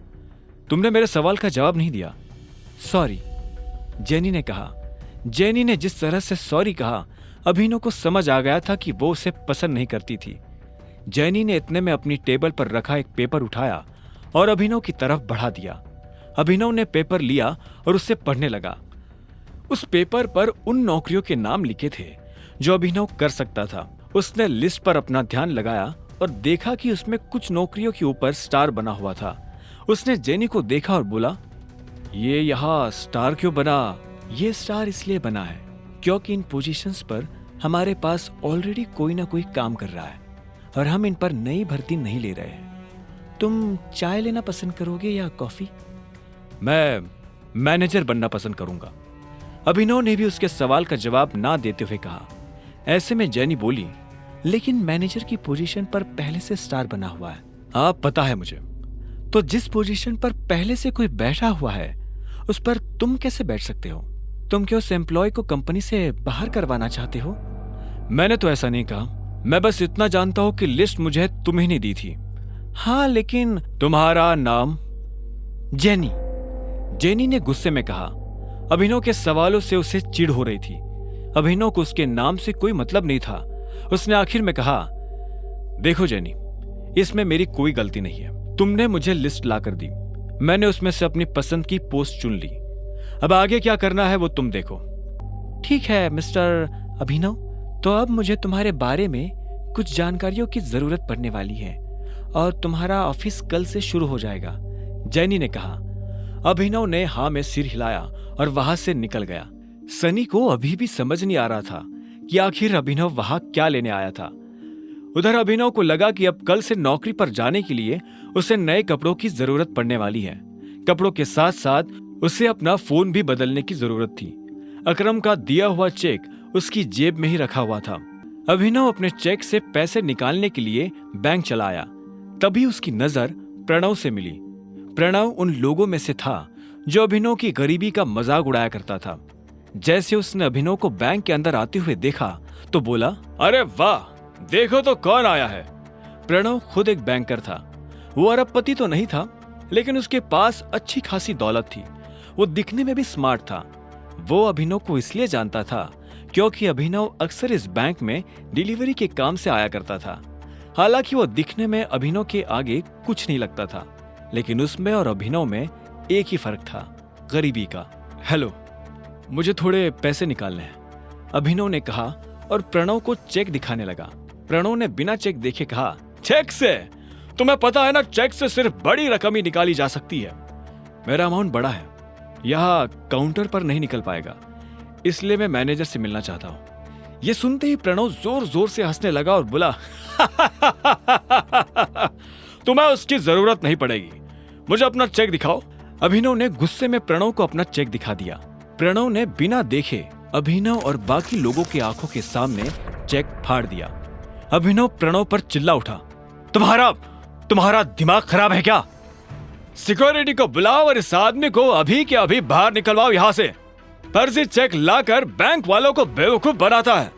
तुमने मेरे सवाल का जवाब नहीं दिया। सॉरी, जेनी ने कहा। जेनी ने जिस तरह से सॉरी कहा, अभिनव को समझ आ गया था कि वो उसे पसंद नहीं करती थी। जेनी ने इतने में अपनी टेबल पर रखा एक पेपर उठाया और अभिनव की तरफ बढ़ा दिया। अभिनव ने पेपर लिया और उससे पढ़ने लगा। उस पेपर पर उन नौकरियों के नाम लिखे थे जो अभिनव कर सकता था। उसने लिस्ट पर अपना ध्यान लगाया और देखा कि उसमें कुछ नौकरियों के ऊपर स्टार बना हुआ था। उसने जेनी को देखा और बोला, ये यहाँ स्टार क्यों बना? ये स्टार इसलिए बना है क्योंकि इन पोजीशंस पर हमारे पास ऑलरेडी कोई ना कोई काम कर रहा है और हम इन पर नई भर्ती नहीं ले रहे हैं। तुम चाय लेना पसंद करोगे या कॉफी? मैं मैनेजर बनना पसंद करूंगा। अभिनव ने भी उसके सवाल का जवाब ना देते हुए कहा। ऐसे में जेनी बोली, लेकिन मैनेजर की पोजीशन पर पहले से स्टार बना हुआ है। आप पता है मुझे। तो जिस पोजीशन पर पहले से कोई बैठा हुआ है उस पर तुम कैसे बैठ सकते हो? तुम क्या उस एम्प्लॉय को कंपनी से बाहर करवाना चाहते हो? मैंने तो ऐसा नहीं कहा। मैं बस इतना जानता हूं कि लिस्ट मुझे तुम्हें नहीं दी थी। हाँ, लेकिन तुम्हारा नाम? जेनी। जेनी ने गुस्से में कहा। अभिनव के सवालों से उसे चिढ़ हो रही थी। अभिनव को उसके नाम से कोई मतलब नहीं था। उसने आखिर में कहा, देखो जेनी, इसमें मेरी कोई गलती नहीं है। तुमने मुझे लिस्ट लाकर दी, मैंने उसमें से अपनी पसंद की पोस्ट चुन ली। अब आगे क्या करना है वो तुम देखो। ठीक है मिस्टर अभिनव, तो अब मुझे तुम्हारे बारे में कुछ जानकारियों की जरूरत पड़ने वाली है और तुम्हारा ऑफिस कल से शुरू हो जाएगा, जेनी ने कहा। अभिनव ने हाँ में सिर हिलाया और वहां से निकल गया। सनी को अभी भी समझ नहीं आ रहा था कि आखिर अभिनव वहां क्या लेने आया था। उधर अभिनव को लगा कि अब कल से नौकरी पर जाने के लिए उसे नए कपड़ों की जरूरत पड़ने वाली है। कपड़ों के साथ साथ उसे अपना फोन भी बदलने की जरूरत थी। अकरम का दिया हुआ चेक उसकी जेब में ही रखा हुआ था। अभिनव अपने चेक से पैसे निकालने के लिए बैंक चला आया। तभी उसकी नजर प्रणव से मिली। प्रणव उन लोगों में से था जो अभिनव की गरीबी का मजाक उड़ाया करता था। जैसे उसने अभिनव को बैंक के अंदर आते हुए देखा तो बोला, अरे वाह, देखो तो कौन आया है। प्रणव खुद एक बैंकर था। वो अरबपति तो नहीं था, लेकिन उसके पास अच्छी खासी दौलत थी। वो दिखने में भी स्मार्ट था। वो अभिनव को इसलिए जानता था क्योंकि अभिनव अक्सर इस बैंक में डिलीवरी के काम से आया करता था। हालांकि वो दिखने में अभिनव के आगे कुछ नहीं लगता था, लेकिन उसमें और अभिनव में एक ही फर्क था, गरीबी का। हेलो, मुझे थोड़े पैसे निकालने हैं, अभिनव ने कहा और प्रणव को चेक दिखाने लगा। प्रणव ने बिना चेक देखे कहा, चेक से? तुम्हें पता है ना, चेक से सिर्फ बड़ी रकम ही निकाली जा सकती है। मेरा अमाउंट बड़ा है, यहाँ काउंटर पर नहीं निकल पाएगा, इसलिए मैं मैनेजर से मिलना चाहता हूँ। ये सुनते ही प्रणव जोर जोर से हंसने लगा और बोला, तुम्हें उसकी जरूरत नहीं पड़ेगी, मुझे अपना चेक दिखाओ। अभिनव ने गुस्से में प्रणव को अपना चेक दिखा दिया। प्रणव ने बिना देखे अभिनव और बाकी लोगों की आंखों के सामने चेक फाड़ दिया। अभिनव प्रणव पर चिल्ला उठा, तुम्हारा दिमाग खराब है क्या? सिक्योरिटी को बुलाओ और इस आदमी को अभी के अभी बाहर निकलवाओ यहाँ से। फर्जी चेक लाकर बैंक वालों को बेवकूफ बनाता है।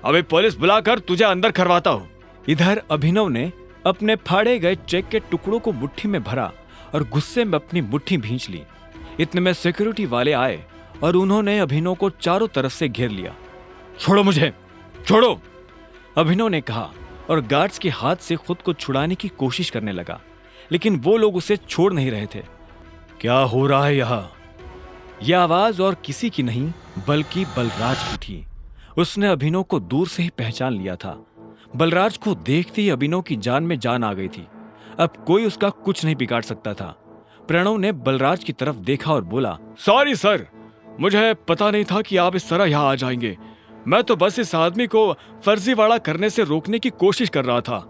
अभी पुलिस बुलाकर तुझे अंदर करवाता हूँ। इधर अभिनव ने अपने फाड़े गए चेक के टुकड़ों को मुट्ठी में भरा और गुस्से में अपनी मुट्ठी भींच ली। इतने में सिक्योरिटी वाले आए और उन्होंने अभिनव को चारों तरफ से घेर लिया। छोड़ो मुझे, छोड़ो, अभिनव ने कहा और गार्ड्स के हाथ से खुद को छुड़ाने की कोशिश करने लगा, लेकिन वो लोग उसे छोड़ नहीं रहे थे। क्या हो रहा है यहाँ? यह आवाज और किसी की नहीं बल्कि बलराज की थी। उसने अभिनव को दूर से ही पहचान लिया था। बलराज को देखते ही अभिनव की जान में जान आ गई थी। अब कोई उसका कुछ नहीं बिगाड़ सकता था। प्रणव ने बलराज की तरफ देखा और बोला, सॉरी सर, मुझे पता नहीं था कि आप इस तरह यहाँ आ जाएंगे। मैं तो बस इस आदमी को फर्जीवाड़ा करने से रोकने की कोशिश कर रहा था।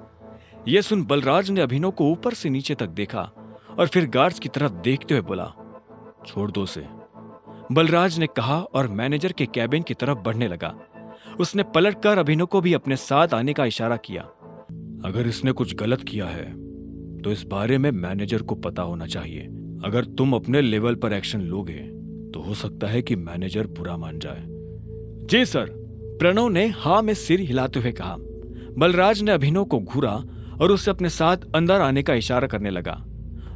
यह सुन बलराज ने अभिनव को ऊपर से नीचे तक देखा और फिर गार्ड्स की तरफ देखते हुए बोला, छोड़ दो उसे, बलराज ने कहा और मैनेजर के कैबिन की तरफ बढ़ने लगा। उसने पलटकर अभिनव को भी अपने साथ आने का इशारा किया। अगर इसने कुछ गलत किया है तो इस बारे में मैनेजर को पता होना चाहिए। अगर तुम अपने लेवल पर एक्शन लोगे तो हो सकता है कि मैनेजर बुरा मान जाए। जी सर, प्रणव ने हाँ में सिर हिलाते हुए कहा। बलराज ने अभिनव को घूरा और उसे अपने साथ अंदर आने का इशारा करने लगा।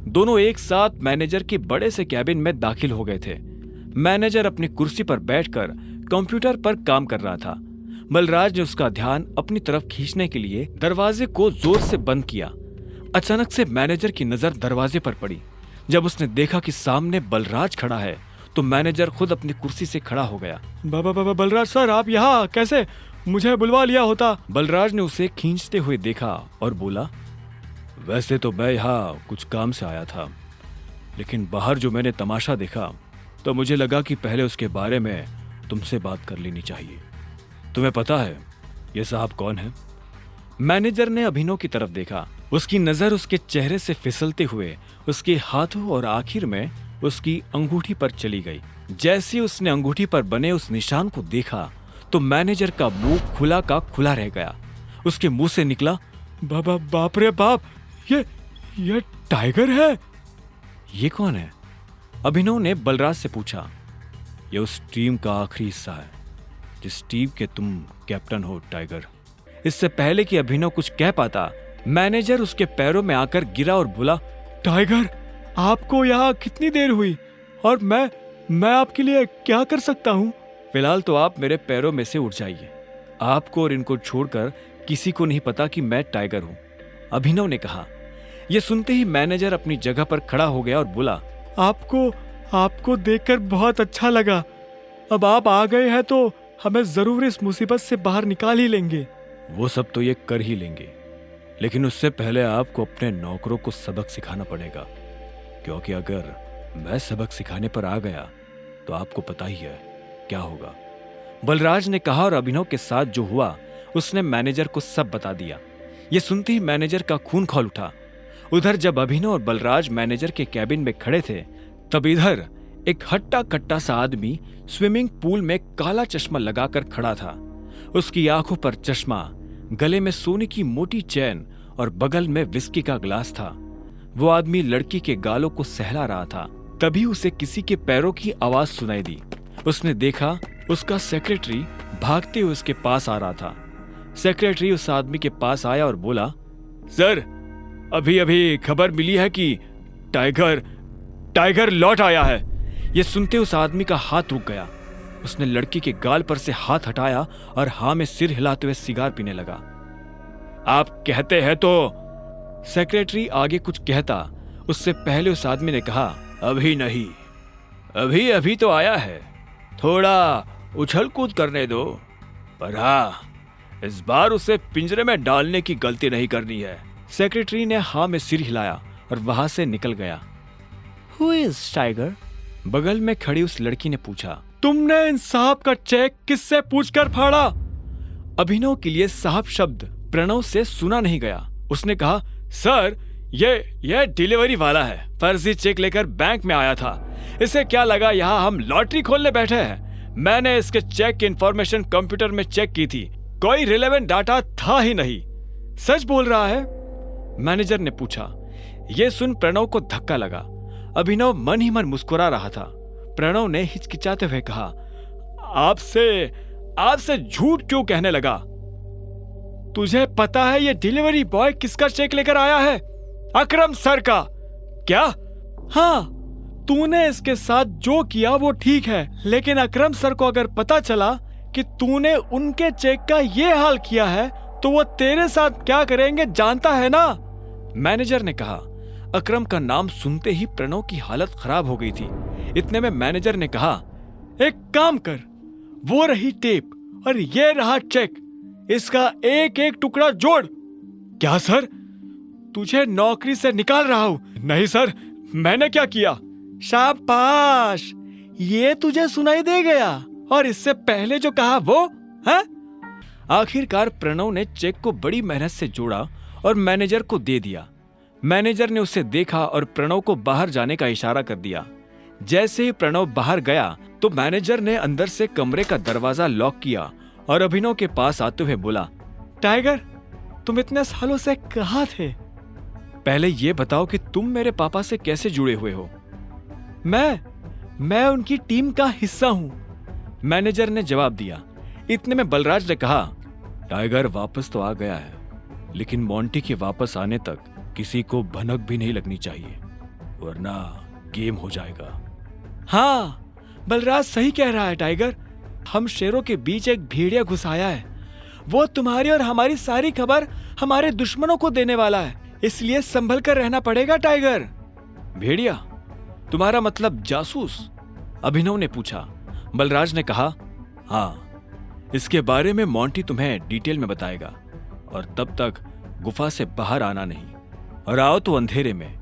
दोनों एक साथ मैनेजर के बड़े से कैबिन में दाखिल हो गए थे। मैनेजर अपनी कुर्सी पर बैठकर कंप्यूटर पर काम कर रहा था। बलराज ने उसका ध्यान अपनी तरफ खींचने के लिए दरवाजे को जोर से बंद किया। अचानक से मैनेजर की नजर दरवाजे पर पड़ी। जब उसने देखा कि सामने बलराज खड़ा है तो मैनेजर खुद अपनी कुर्सी से खड़ा हो गया। बलराज सर, आप यहाँ कैसे? मुझे बुलवा लिया होता। बलराज ने उसे खींचते हुए देखा और बोला, वैसे तो मैं यहाँ कुछ काम से आया था, लेकिन बाहर जो मैंने तमाशा देखा तो मुझे लगा कि पहले उसके बारे में तुमसे बात कर लेनी चाहिए। तुम्हें पता है ये साहब कौन है? मैनेजर ने अभिनव की तरफ देखा। उसकी नजर उसके चेहरे से फिसलते हुए उसके हाथों और आखिर में उसकी अंगूठी पर चली गई। जैसे उसने अंगूठी पर बने उस निशान को देखा तो मैनेजर का मुंह खुला का खुला रह गया। उसके मुंह से निकला, बाप रे बाप, ये टाइगर है। ये कौन है? अभिनव ने बलराज से पूछा। ये उस टीम का आखिरी हिस्सा है जिस टीम के तुम कैप्टन हो, टाइगर। इससे पहले कि अभिनव कुछ कह पाता, मैनेजर उसके पैरों में आकर गिरा और बोला, टाइगर, आपको यहाँ कितनी देर हुई और मैं आपके लिए क्या कर सकता हूँ? फिलहाल तो आप मेरे पैरों में से उठ जाइए। आपको और इनको छोड़कर किसी को नहीं पता कि मैं टाइगर हूँ, अभिनव ने कहा। यह सुनते ही मैनेजर अपनी जगह पर खड़ा हो गया और बोला, आपको देखकर बहुत अच्छा लगा। अब आप आ गए हैं तो हमें जरूर इस मुसीबत से बाहर निकाल ही लेंगे। वो सब तो ये कर ही लेंगे, लेकिन उससे पहले आपको अपने नौकरों को सबक सिखाना पड़ेगा, क्योंकि अगर मैं सबक सिखाने पर आ गया तो आपको पता ही है क्या होगा। बलराज ने कहा और अभिनव के साथ जो हुआ उसने मैनेजर को सब बता दिया। यह सुनते ही मैनेजर का खून खौल उठा। उधर जब अभिनव और बलराज मैनेजर के कैबिन में खड़े थे तब इधर एक हट्टा कट्टा सा आदमी स्विमिंग पूल में काला चश्मा लगाकर खड़ा था। उसकी आंखों पर चश्मा, गले में सोने की मोटी चैन और बगल में विस्की का ग्लास था। वो आदमी लड़की के गालों को सहला रहा था। तभी उसे किसी के पैरों की आवाज सुनाई दी। उसने देखा उसका सेक्रेटरी भागते हुए उसके पास आ रहा था। सेक्रेटरी उस आदमी के पास आया और बोला, सर, अभी खबर मिली है कि टाइगर लौट आया है। यह सुनते उस आदमी का हाथ रुक गया। उसने लड़की के गाल पर से हाथ हटाया और हाँ में सिर हिलाते हुए सिगार पीने लगा। आप कहते हैं तो? सेक्रेटरी आगे कुछ कहता उससे पहले उस आदमी ने कहा, अभी नहीं, अभी तो आया है, थोड़ा उछल कूद करने दो, पर हाँ, इस बार उसे पिंजरे में डालने की गलती नहीं करनी है। सेक्रेटरी ने हाँ में सिर हिलाया और वहां से निकल गया। Who is Tiger? बगल में खड़ी उस लड़की ने पूछा, तुमने इन साहब का चेक किससे पूछकर फाड़ा? अभिनव के लिए साहब शब्द प्रणव से सुना नहीं गया। उसने कहा, सर, ये डिलीवरी वाला है, फर्जी चेक लेकर बैंक में आया था। इसे क्या लगा यहाँ हम लॉटरी खोलने बैठे हैं? मैंने इसके चेक की इंफॉर्मेशन कंप्यूटर में चेक की थी, कोई रिलेवेंट डाटा था ही नहीं। सच बोल रहा है? मैनेजर ने पूछा। यह सुन प्रणव को धक्का लगा। अभिनव मन ही मन मुस्कुरा रहा था। प्रणव ने हिचकिचाते हुए कहा, आपसे झूठ क्यों कहने लगा? तुझे पता है ये डिलीवरी बॉय किसका चेक लेकर आया है? अकरम सर का। क्या? हाँ, तूने इसके साथ जो किया वो ठीक है, लेकिन अकरम सर को अगर पता चला कि तूने उनके चेक का ये हाल किया है तो वो तेरे साथ क्या करेंगे जानता है ना? मैनेजर ने कहा। अकरम का नाम सुनते ही प्रणव की हालत खराब हो गई थी। इतने में मैनेजर ने कहा, एक काम कर, वो रही टेप और ये रहा चेक, इसका एक एक टुकड़ा जोड़। क्या सर, तुझे नौकरी से निकाल रहा हूं? नहीं सर, मैंने क्या किया? शाबाश, ये तुझे सुनाई दे गया, और इससे पहले जो कहा वो है? आखिरकार प्रणव ने चेक को बड़ी मेहनत से जोड़ा और मैनेजर को दे दिया। मैनेजर ने उसे देखा और प्रणव को बाहर जाने का इशारा कर दिया। जैसे ही प्रणव बाहर गया तो मैनेजर ने अंदर से कमरे का दरवाजा लॉक किया और अभिनव के पास आते हुए बोला, टाइगर, तुम इतने सालों से कहाँ थे? पहले ये बताओ कि तुम मेरे पापा से कैसे जुड़े हुए हो? मैं उनकी टीम का हिस्सा हूं, मैनेजर ने जवाब दिया। इतने में बलराज ने कहा, टाइगर वापस तो आ गया है, लेकिन मोंटी के वापस आने तक किसी को भनक भी नहीं लगनी चाहिए, वरना गेम हो जाएगा। हाँ, बलराज सही कह रहा है टाइगर, हम शेरों के बीच एक भेड़िया घुस आया है। वो तुम्हारी और हमारी सारी खबर हमारे दुश्मनों को देने वाला है, इसलिए संभल कर रहना पड़ेगा टाइगर। भेड़िया? तुम्हारा मतलब जासूस? अभिनव ने पूछा। बलराज ने कहा, हाँ, इसके बारे में मोंटी तुम्हें डिटेल में बताएगा, और तब तक गुफा से बाहर आना नहीं, और आओ तो अंधेरे में।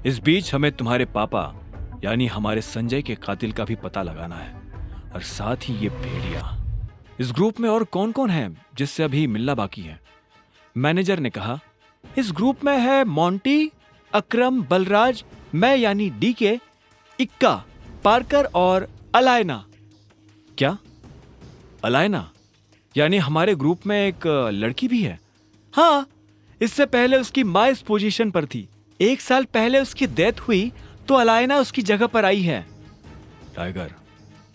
इस बीच हमें तुम्हारे पापा यानी हमारे संजय के कातिल का भी पता लगाना है, और साथ ही ये भेड़िया। इस ग्रुप में और कौन कौन है जिससे अभी मिलना बाकी है? मैनेजर ने कहा, इस ग्रुप में है मोंटी, अकरम, बलराज, मैं यानी डीके, इक्का, पार्कर और अलायना। क्या? अलायना? यानी हमारे ग्रुप में एक लड़की भी है? हाँ, इससे पहले उसकी माँ इस पोजीशन पर थी। 1 साल पहले उसकी डेथ हुई तो अलायना उसकी जगह पर आई है। टाइगर,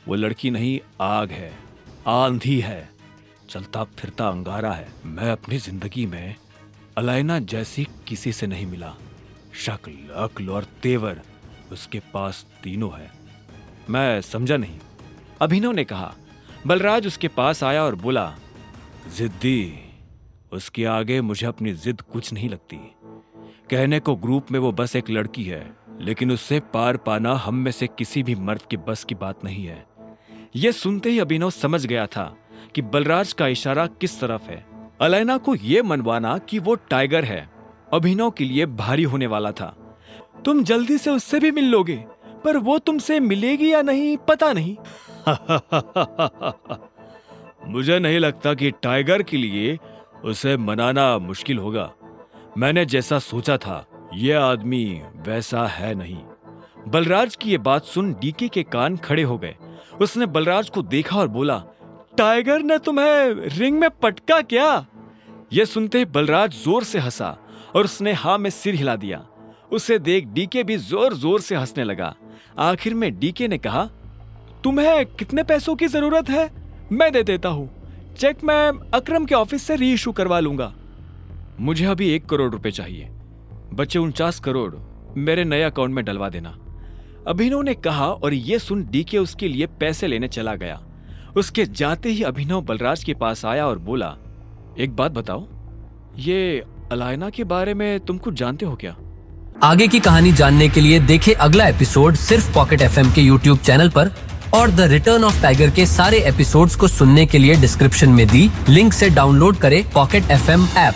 वो लड़की नहीं, आग है, आंधी है, चलता फिरता अंगारा है। मैं अपनी जिंदगी में अलायना जैसी किसी से नहीं मिला। शक्ल, अक्ल और तेवर उसके पास तीनों है। मैं समझा नहीं, अभिनव ने कहा। बलराज उसके पास आया और बोला, जिद्दी, उसके आगे मुझे अपनी जिद कुछ नहीं लगती। कहने को ग्रुप में वो बस एक लड़की है, लेकिन उससे पार पाना हम में से किसी भी मर्द के बस की बात नहीं है। यह सुनते ही अभिनव समझ गया था कि बलराज का इशारा किस तरफ है। अलायना को यह मनवाना कि वो टाइगर है अभिनव के लिए भारी होने वाला था। तुम जल्दी से उससे भी मिल लोगे, पर वो तुमसे मिलेगी या नहीं पता नहीं। मुझे नहीं लगता कि टाइगर के लिए उसे मनाना मुश्किल होगा। मैंने जैसा सोचा था, यह आदमी वैसा है नहीं। बलराज की यह बात सुन डीके के कान खड़े हो गए। उसने बलराज को देखा और बोला, टाइगर ने तुम्हें रिंग में पटका क्या? यह सुनते ही बलराज जोर से हंसा और उसने हाँ में सिर हिला दिया। उसे देख डीके भी जोर जोर से हंसने लगा। आखिर में डीके ने कहा, तुम्हें कितने पैसों की जरूरत है? मैं दे देता हूं। चेक मैं अकरम के ऑफिस से री इशू करवा लूंगा। मुझे अभी 1 करोड़ रुपए चाहिए, बचे 49 करोड़ मेरे नए अकाउंट में डलवा देना, अभिनव ने कहा। और यह सुन डीके उसके लिए पैसे लेने चला गया। उसके जाते ही अभिनव बलराज के पास आया और बोला, एक बात बताओ, ये अलायना के बारे में तुम कुछ जानते हो क्या? आगे की कहानी जानने के लिए देखें अगला एपिसोड सिर्फ पॉकेट एफएम के यूट्यूब चैनल पर, और द रिटर्न ऑफ टाइगर के सारे एपिसोड्स को सुनने के लिए डिस्क्रिप्शन में दी लिंक से डाउनलोड करें पॉकेट एफएम ऐप।